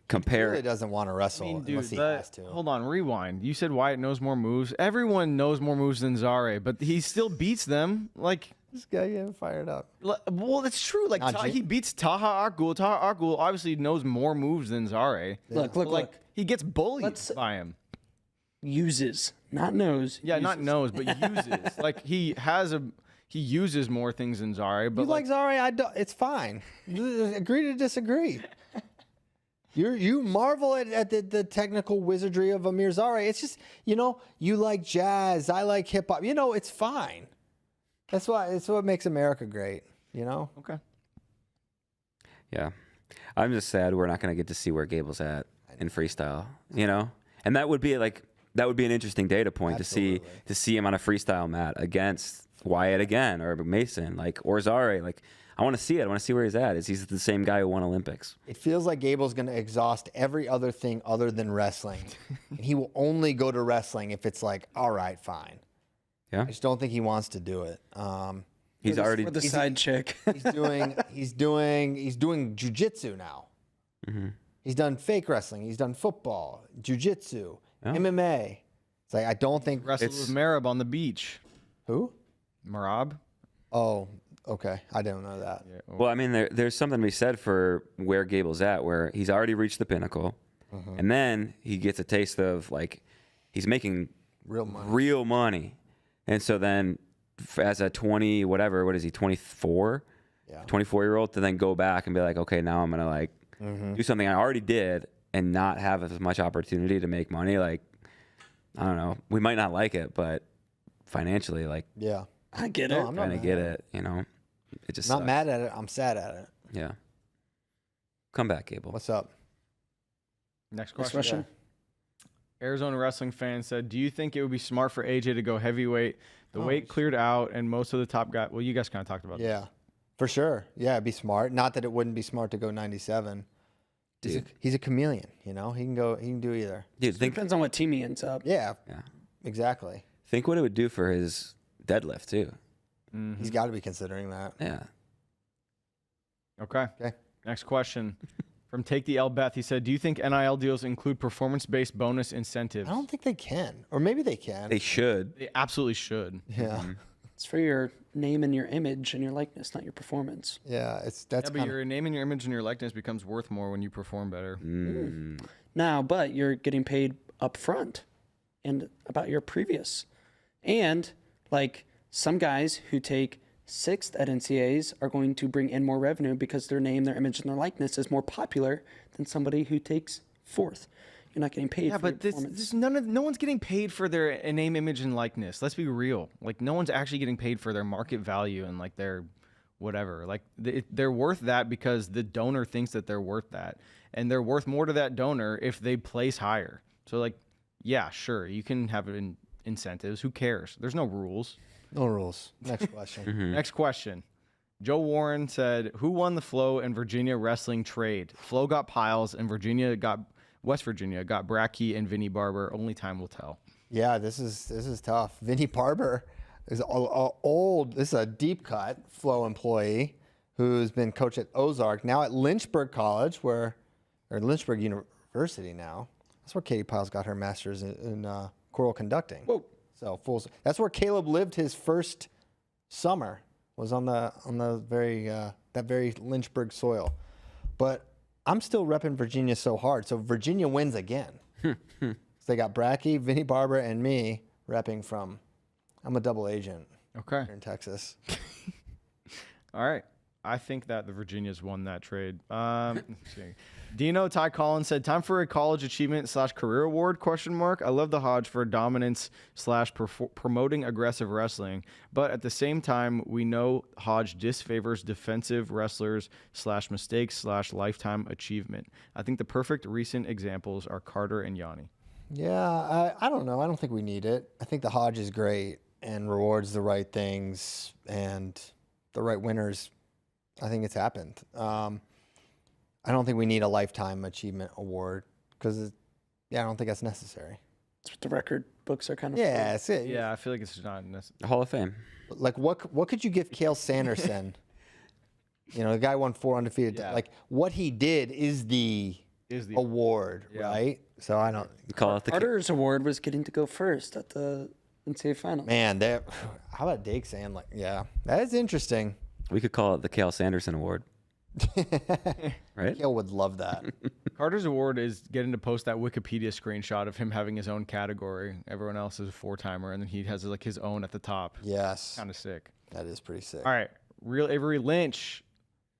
compare. He really doesn't want to wrestle unless he has to. Hold on, rewind. You said Wyatt knows more moves. Everyone knows more moves than Zare, but he still beats them. This guy getting fired up. Well, that's true. He beats Taha Arkgul. Taha Arkgul obviously knows more moves than Zare. Yeah. Look. He gets bullied by him. Uses, not knows. Yeah, not knows, but uses. He uses more things than Zare. But you like Zare? It's fine. Agree to disagree. You marvel at the technical wizardry of Amir Zare. It's just, you like jazz. I like hip hop. It's fine. It's what makes America great, Okay. Yeah. I'm just sad we're not going to get to see where Gable's at in freestyle, And that would be an interesting data point to see him on a freestyle mat against Wyatt again or Mason, or Zare. I want to see it. I want to see where he's at. Is he the same guy who won Olympics? It feels like Gable's going to exhaust every other thing other than wrestling. And he will only go to wrestling if it's all right, fine. Yeah. I just don't think he wants to do it. He's already for the side chick. He's doing jiu-jitsu now. Mm-hmm. He's done fake wrestling. He's done football, jiu-jitsu, MMA. It's I don't think wrestled with Marab on the beach. Who? Marab. Oh, okay. I didn't know that. Yeah. Well, I mean, there's something to be said for where Gable's at, where he's already reached the pinnacle, and then he gets a taste of he's making real money. And so then as a 24-year-old to then go back and be okay, now I'm going to do something I already did and not have as much opportunity to make money. I don't know. We might not like it, but financially, yeah, I get it. I'm trying to get it, It just not sucks. mad at it. I'm sad at it. Yeah. Come back, Gable. What's up? Next question. Arizona wrestling fan said, do you think it would be smart for AJ to go heavyweight? The weight cleared out, and most of the top guys. Well, you guys kind of talked about Yeah, for sure. Yeah, it'd be smart. Not that it wouldn't be smart to go 97. Dude. He's a chameleon, you know? He can do either. Dude, Depends on what team he ends up. Yeah, Yeah. exactly. Think what it would do for his deadlift too. He's got to be considering that. Yeah. Okay. Okay. Next question. From Take the L Beth, he said, do you think NIL deals include performance-based bonus incentives? I don't think they can. Or maybe they can. They should. They absolutely should. Yeah. It's for your name and your image and your likeness, not your performance. Yeah, that's Yeah, but kinda, your name and your image and your likeness becomes worth more when you perform better. Now, but you're getting paid up front and about your previous. And like some guys who take 6th at NCAAs are going to bring in more revenue because their name, their image, and their likeness is more popular than somebody who takes 4th. You're not getting paid Yeah, for your but performance. no one's getting paid for their name, image, and likeness. Let's be real. Like, no one's actually getting paid for their market value and like their whatever. Like, they're worth that because the donor thinks that they're worth that, and they're worth more to that donor if they place higher. So, like, yeah, sure, you can have incentives. Who cares? There's no rules. no rules. Next question. Next question. Joe Warren said, "Who won the Flo and Virginia wrestling trade? Flo got Piles, and West Virginia got Brackey and Vinnie Barber. Only time will tell." Yeah, this is tough. Vinnie Barber is old. This is a deep cut Flow employee who's been coach at Ozark, now at Lynchburg College, or Lynchburg University now. That's where Katie Piles got her master's in choral conducting. Whoa. So that's where Caleb lived his first summer, was on the very Lynchburg soil. But I'm still repping Virginia so hard. So Virginia wins again. So they got Brackey, Vinnie Barber, and me repping from. I'm a double agent Okay. here in Texas. All right. I think that the Virginias won that trade. Let's see. Dino Ty Collins said, "Time for a college achievement / career award? ? I love the Hodge for dominance / promoting aggressive wrestling, but at the same time, we know Hodge disfavors defensive wrestlers / mistakes / lifetime achievement. I think the perfect recent examples are Carter and Yanni." Yeah, I don't know. I don't think we need it. I think the Hodge is great and rewards the right things and the right winners. I think it's happened. I don't think we need a lifetime achievement award because, I don't think that's necessary. That's what the record books are kind of Yeah, for. that's it. Yeah, I feel like it's not necessary. Hall of Fame. Like what could you give Cale Sanderson? The guy won 4 undefeated. Yeah. Like what he did is the award, Yeah. right? So I don't. Call it the Carter's award was getting to go first at the NCAA final. Man, how about Dake saying that is interesting. We could call it the Cale Sanderson Award. Right? Cale would love that. Carter's award is getting to post that Wikipedia screenshot of him having his own category. Everyone else is a 4-timer, and then he has like his own at the top. Yes, Kind of sick. that is pretty sick. All right. Real Avery Lynch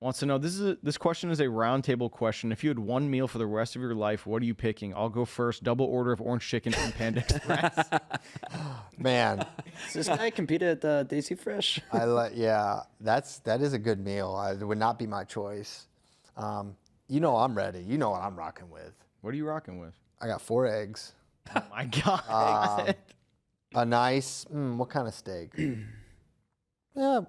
wants to know, this question is a roundtable question. If you had one meal for the rest of your life, what are you picking? I'll go first. Double order of orange chicken from Panda Express. Man, Does this guy competed at Daisy Fresh? that is a good meal. It would not be my choice. I'm ready. You know what I'm rocking with. What are you rocking with? I got 4 eggs. Oh my God. A nice, what kind of steak? I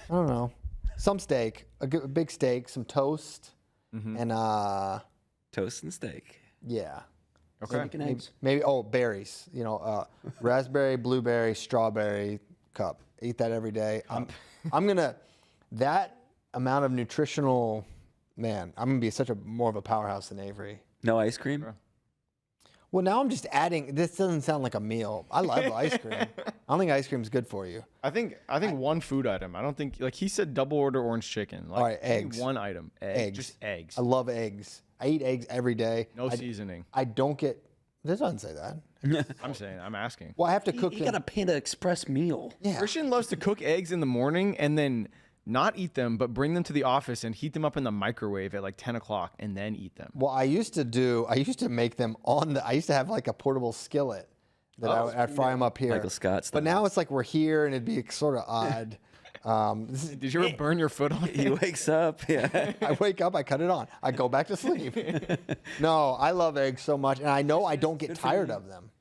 don't know. Some steak, a big steak, some toast, and Toast and steak. yeah. Okay. Chicken eggs. Maybe berries. Raspberry, blueberry, strawberry cup. Eat that every day. I'm gonna that amount of nutritional. Man, I'm gonna be more of a powerhouse than Avery. No ice cream? Well, now I'm just adding. This doesn't sound like a meal. I love ice cream. I don't think ice cream is good for you. I think one food item. I don't think, like he said, double order orange chicken. Like, All right, give me eggs. one item. Eggs. Just eggs. I love eggs. I eat eggs every day. No seasoning. I don't get. This doesn't say that. I'm asking. Well, I have to cook You them. got a Panda Express meal. Yeah. Christian loves to cook eggs in the morning and then not eat them, but bring them to the office and heat them up in the microwave at like 10 o'clock and then eat them. Well, I used to make them I used to have like a portable skillet that I'd fry them up here. Michael Scott style. But now it's like we're here and it'd be sort of odd. Did you ever burn your foot on He it? wakes up. Yeah. I wake up, I cut it on, I go back to sleep. No, I love eggs so much, and I know I don't get tired of them.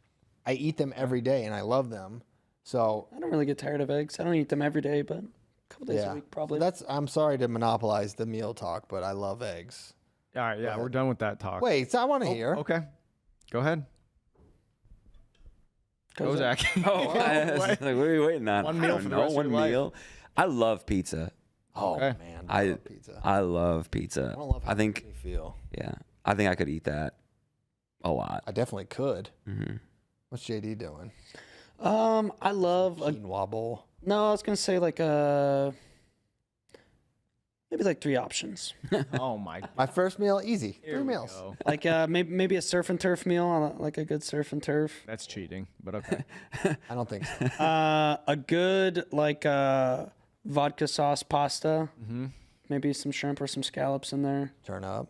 I eat them every day, and I love them. So I don't really get tired of eggs. I don't eat them every day, but a couple days yeah, a week probably. So I'm sorry to monopolize the meal talk, but I love eggs. All right, yeah, we're done with that talk. Wait, so I want to hear. Okay. Go ahead. Go, Zach. Oh, like, what are you waiting on? One meal I don't for the know. rest of One your life. meal. I love pizza. Oh Okay. man, I love pizza. I love pizza. I don't love how I think. it makes me feel. Yeah. I think I could eat that a lot. I definitely could. Mm-hmm. What's JD doing? I love a, Quinoa bowl. no, I was gonna say like maybe like 3 options. Oh my. My first meal, easy. Here 3 we meals. go. Like maybe a surf and turf meal, like a good surf and turf. That's cheating, but okay. I don't think so. A good like vodka sauce pasta. Mm-hmm. Maybe some shrimp or some scallops in there, Turn up.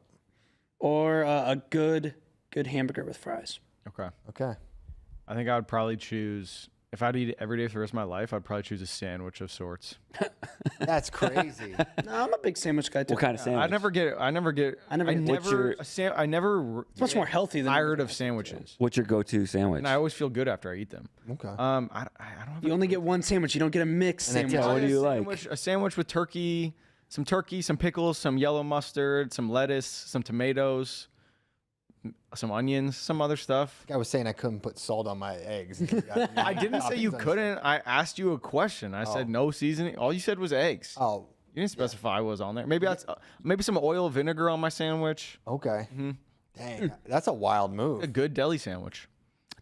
or a good hamburger with fries. Okay. Okay. I think I would probably choose, if I'd eat it every day for the rest of my life, I'd probably choose a sandwich of sorts. That's crazy. No, I'm a big sandwich guy too. What kind of sandwich? I never get. I never get- I never. It's much more healthy than tired of sandwiches, What's your go-to sandwich? and I always feel good after I eat them. Okay. I don't have. You only get one sandwich. You don't get a mixed And it's- sandwich. what do you like? Sandwich, a sandwich with turkey, some pickles, some yellow mustard, some lettuce, some tomatoes, some onions, some other stuff. I was saying I couldn't put salt on my eggs. I didn't say you couldn't. I asked you a question. I said no seasoning. All you said was eggs. Oh, You didn't specify what was on there. Maybe that's maybe some oil vinegar on my sandwich. okay. Dang, that's a wild move. A good deli sandwich.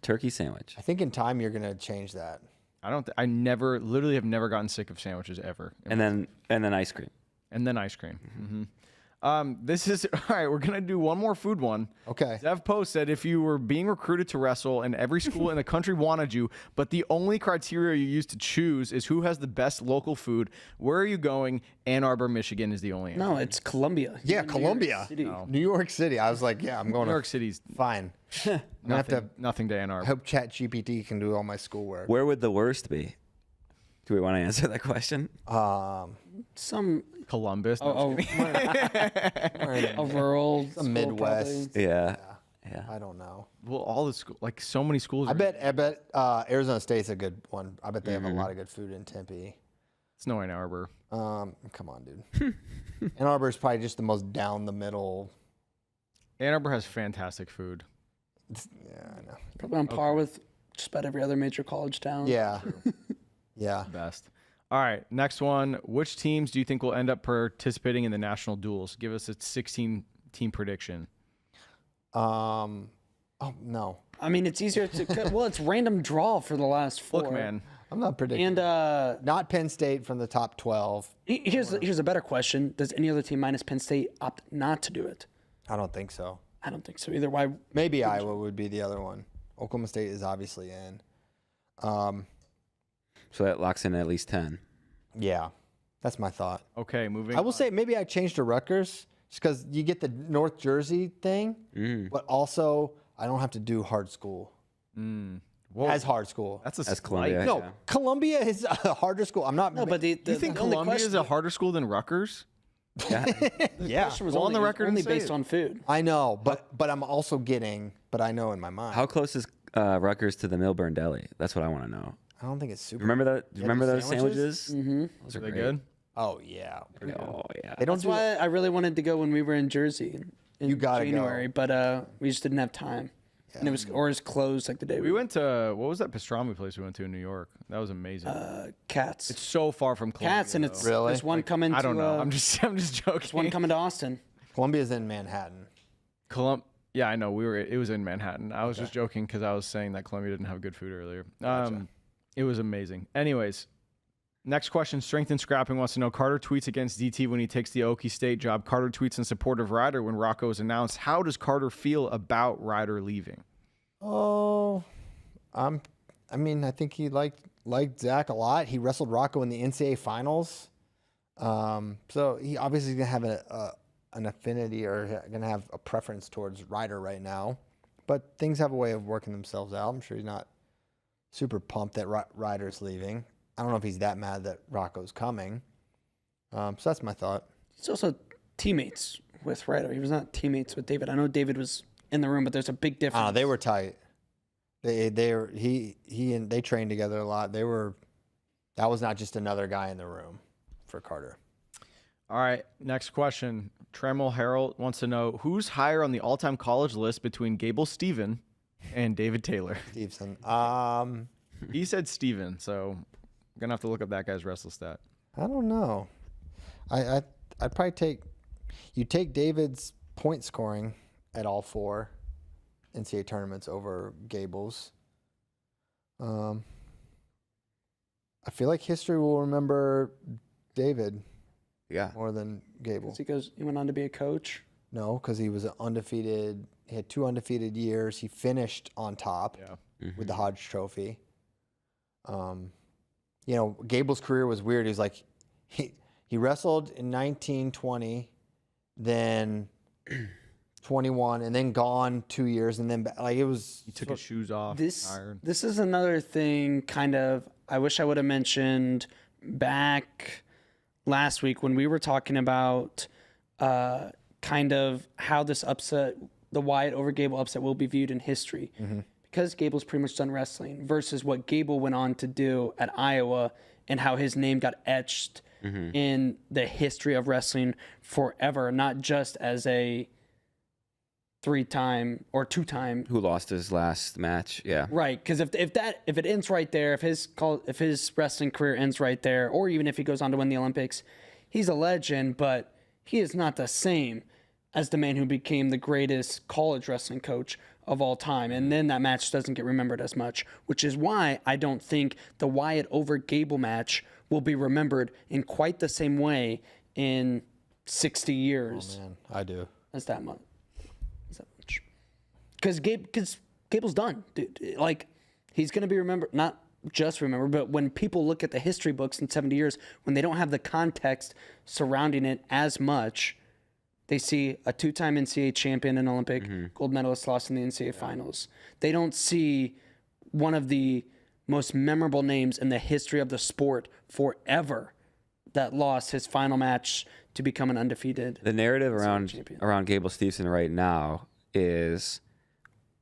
Turkey sandwich. I think in time you're gonna change that. I never, literally have never gotten sick of sandwiches ever. And then ice cream. And then ice cream. This is all right. We're gonna do one more food one. Okay. Zev Post said if you were being recruited to wrestle and every school in the country wanted you, but the only criteria you used to choose is who has the best local food, where are you going? Ann Arbor, Michigan is the only answer. No, it's Columbia. Yeah, New York Columbia. City. New York City. I was like, yeah, I'm going New to York City's fine. I'm gonna have to. nothing to Ann I Arbor. hope ChatGPT can do all my schoolwork. Where would the worst be? Do we want to answer that question? Some Columbus. No, I'm just kidding. a rural The school Midwest. probably. Yeah. Yeah. I don't know. Well, all the school, like so many schools. I bet Arizona State's a good one. I bet they have a lot of good food in Tempe. it's no Ann Arbor. Come on, dude. Ann Arbor is probably just the most down the middle. Ann Arbor has fantastic food. Yeah, I know. Probably on par with just about every other major college town. Yeah. Yeah. Best. All right, next one. Which teams do you think will end up participating in the national duels? Give us a 16-team prediction. Oh no, I mean, it's easier to. Well, it's random draw for the last 4. Look, man. I'm not predicting. And Not Penn State from the top 12. here's a better question: does any other team minus Penn State opt not to do it? I don't think so. I don't think so either. Why? Maybe Iowa would be the other one. Oklahoma State is obviously in. So that locks in at least 10. Yeah, that's my thought. Okay, moving. I will say maybe I changed to Rutgers just because you get the North Jersey thing, but also I don't have to do hard school Whoa, as hard school. that's a That's slight- Columbia. No, Yeah. Columbia is a harder school. I'm not. No, but the You think the only Columbia is question- a harder school than Rutgers? yeah, question was Go on only, the it was record and only say based it. on food. I know, but I'm also getting. But I know in my mind. How close is Rutgers to the Milburn Deli? That's what I want to know. I don't think it's super. Remember that? Yeah, Remember those those sandwiches? Mm-hmm. Those Are they great. good? Oh yeah. Oh yeah. They don't That's do. why I really wanted to go when we were in Jersey in You gotta go. January, but we just didn't have time. And it was closed like the day We went to what was that pastrami place we went to in New York? That was amazing. Cats. it's so far from Columbia. Cats, and it's though. Really? there's one coming. I don't to, know. I'm just joking. There's one coming to Austin. Columbia's in Manhattan. Yeah, I know. It was in Manhattan. I was just joking because I was saying that Columbia didn't have good food earlier. It was amazing. Anyways, next question. Strength and Scrapping wants to know: Carter tweets against DT when he takes the Okie State job. Carter tweets in support of Ryder when Rocco is announced. How does Carter feel about Ryder leaving? Oh, I mean, I think he liked Zach a lot. He wrestled Rocco in the NCAA finals. So he obviously is gonna have an affinity or gonna have a preference towards Ryder right now. But things have a way of working themselves out. I'm sure he's not super pumped that Ryder's leaving. I don't know if he's that mad that Rocco's coming. So that's my thought. He's also teammates with Ryder. He was not teammates with David. I know David was in the room, but there's a big difference. They were tight. They trained together a lot. That was not just another guy in the room for Carter. All right, next question. Tremel Harold wants to know who's higher on the all-time college list between Gable Steven and David Taylor. Stevenson. He said Steven, so I'm gonna have to look up that guy's wrestle stat. I don't know. I'd probably take David's point scoring at all 4 NCAA tournaments over Gable's. I feel like history will remember David more than Gable. He went on to be a coach? No, because he was undefeated. He had 2 undefeated years. He finished on top with the Hodge Trophy. Gable's career was weird. He was like, he wrestled in 1920, then 21, and then gone 2 years, and then like it was. He took his shoes off. This is another thing. Kind of. I wish I would have mentioned back last week when we were talking about kind of how this upset, the Wyatt over Gable upset, will be viewed in history. Because Gable's pretty much done wrestling versus what Gable went on to do at Iowa and how his name got etched in the history of wrestling forever, not just as a 3-time or 2-time who lost his last match. Yeah. Right. Because if it ends right there, if his wrestling career ends right there, or even if he goes on to win the Olympics, he's a legend, but he is not the same as the man who became the greatest college wrestling coach of all time. And then that match doesn't get remembered as much, which is why I don't think the Wyatt over Gable match will be remembered in quite the same way in 60 years. Oh, man. I do. As that much. Because Gable's done, dude. Like, he's going to be remembered, not just remembered, but when people look at the history books in 70 years, when they don't have the context surrounding it as much, they see a 2-time NCAA champion and Olympic gold medalist lost in the NCAA finals. They don't see one of the most memorable names in the history of the sport forever that lost his final match to become an undefeated. The narrative around Gable Stevenson right now is,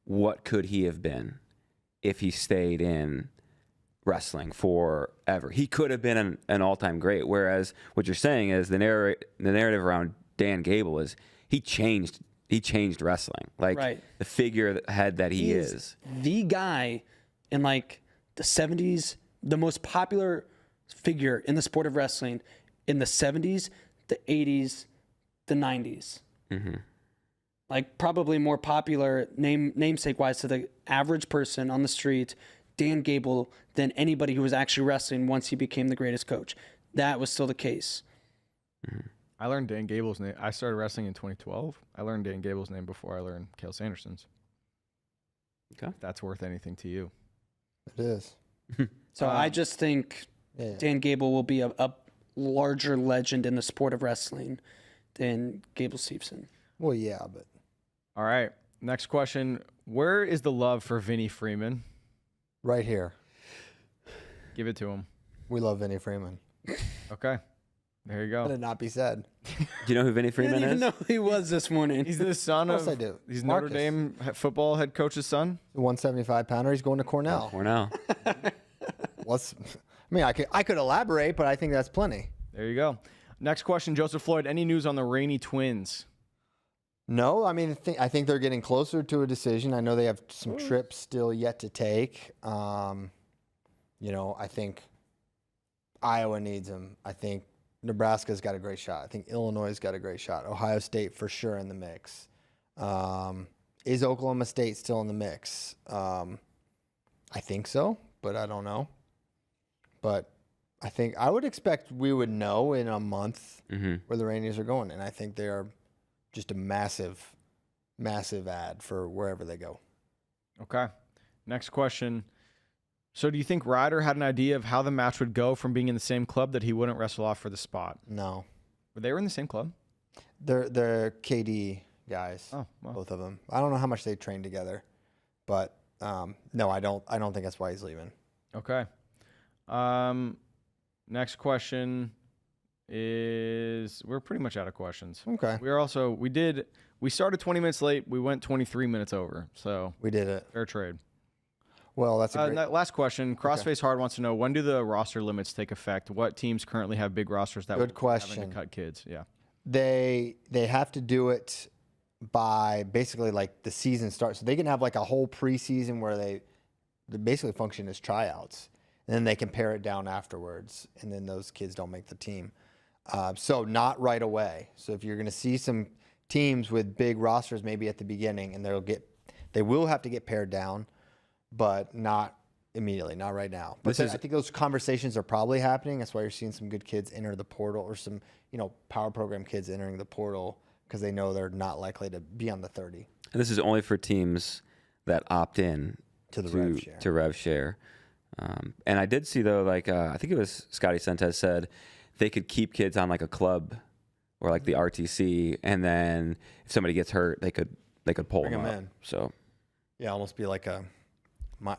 what could he have been if he stayed in wrestling forever? He could have been an all-time great. Whereas what you're saying is the narrative around Dan Gable is he changed wrestling. Like the figurehead that he is. The guy in like the 70s, the most popular figure in the sport of wrestling in the 70s, the 80s, the 90s. Like probably more popular namesake wise to the average person on the street, Dan Gable, than anybody who was actually wrestling once he became the greatest coach. That was still the case. I learned Dan Gable's name. I started wrestling in 2012. I learned Dan Gable's name before I learned Cale Sanderson's. Okay. If that's worth anything to you. It is. So I just think Dan Gable will be a larger legend in the sport of wrestling than Gable Stevenson. Well, yeah, but. All right. Next question. Where is the love for Vinnie Freeman? Right here. Give it to him. We love Vinnie Freeman. Okay. There you go. Let it not be said. Do you know who Vinnie Freeman I didn't is? even know who he was this morning. He's the son of. Of course I do. He's Marcus. Notre Dame football head coach's son. The 175-pounder. He's going to Cornell. Cornell. I could elaborate, but I think that's plenty. There you go. Next question, Joseph Floyd. Any news on the Rainey twins? No, I mean, I think they're getting closer to a decision. I know they have some trips still yet to take. I think Iowa needs them. I think Nebraska's got a great shot. I think Illinois has got a great shot. Ohio State for sure in the mix. Is Oklahoma State still in the mix? I think so, but I don't know. But I think I would expect we would know in a month where the Rainiers are going, and I think they are just a massive, massive ad for wherever they go. Okay. Next question. So do you think Ryder had an idea of how the match would go from being in the same club that he wouldn't wrestle off for the spot? No. They were in the same club? They're KD guys, Oh, well. both of them. I don't know how much they train together, but no, I don't think that's why he's leaving. Okay. Next question is we're pretty much out of questions. Okay. We started 20 minutes late. We went 23 minutes over. So We did it. fair trade. Well, that's a great. Last question. Crossface Hard wants to know, when do the roster limits take effect? What teams currently have big rosters that Good would question. having to cut kids? Yeah. They have to do it by basically like the season starts. So they can have like a whole preseason where they basically function as tryouts, and then they can pare it down afterwards, and then those kids don't make the team. So not right away. So if you're going to see some teams with big rosters maybe at the beginning, and they will have to get pared down, but not immediately, not right now. But I think those conversations are probably happening. That's why you're seeing some good kids enter the portal, or some power program kids entering the portal, because they know they're not likely to be on the 30. And this is only for teams that opt in To the rev share. To rev share. And I did see though, like I think it was Scotty Sentes said they could keep kids on like a club or like the RTC, and then if somebody gets hurt, they could pull Bring them them up. in. So Yeah, almost be like a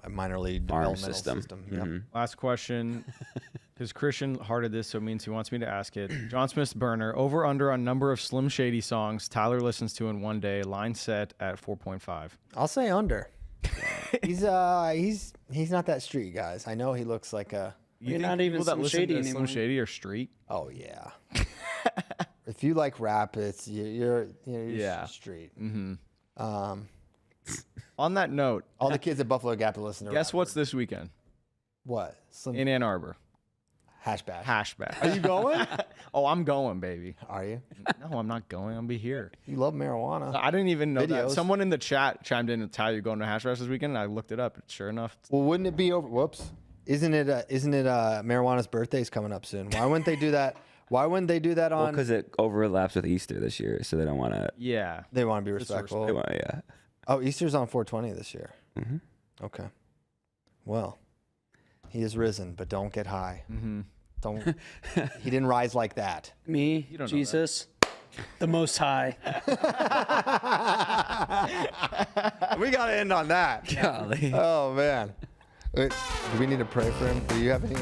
minor league farm developmental system. Yep. Mhm. Last question. Because Christian hearted this, so it means he wants me to ask it. John Smith's burner, over under on number of Slim Shady songs Tyler listens to in one day, line set at 4.5. I'll say under. He's not that street, guys. I know he looks like a. You're not even People that Slim listen Shady to anymore. Slim Shady are street? Oh yeah. If you like rap, you're Yeah. street. On that note, All the kids at Buffalo Gap to listen to. guess rap. what's this weekend? What? Slim In Ann Arbor. hash bash. Hashback. Are you going? Oh, I'm going, baby. Are you? No, I'm not going. I'll be here. You love marijuana. I didn't even know that. Videos. Someone in the chat chimed in and Ty, you're going to Hashbash this weekend, and I looked it up. Sure enough. Well, wouldn't it be over? Whoops. Isn't it? Marijuana's birthday's coming up soon. Why wouldn't they do that? Why wouldn't they do that on? because it overlaps with Easter this year, so they don't want to. Yeah. They want to be Just respectful. They want, yeah. Oh, Easter's on 420 this year. Mhm. Okay. Well, he is risen, but don't get high. Mm-hmm. Don't. He didn't rise like that. Me, don't know Jesus, the Most High. We got to end on that. Golly. Oh man. Wait, do we need to pray for him? Do you have any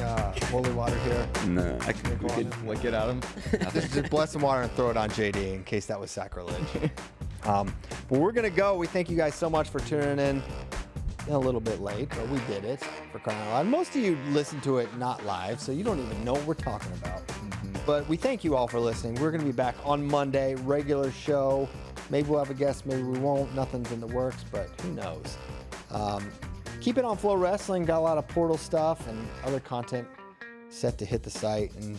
holy water here? No. We could lick it at him. Just bless some water and throw it on JD in case that was sacrilege. But we're gonna go. We thank you guys so much for tuning in. A little bit late, but we did it for crying out loud. Most of you listen to it not live, so you don't even know what we're talking about. But we thank you all for listening. We're gonna be back on Monday, regular show. Maybe we'll have a guest, maybe we won't. Nothing's in the works, but who knows? Keep it on FloWrestling. Got a lot of portal stuff and other content set to hit the site. And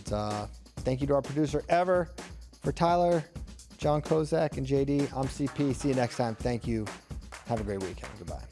thank you to our producer, Ever. For Tyler, John Kozak, and JD, I'm CP. See you next time. Thank you. Have a great weekend. Goodbye.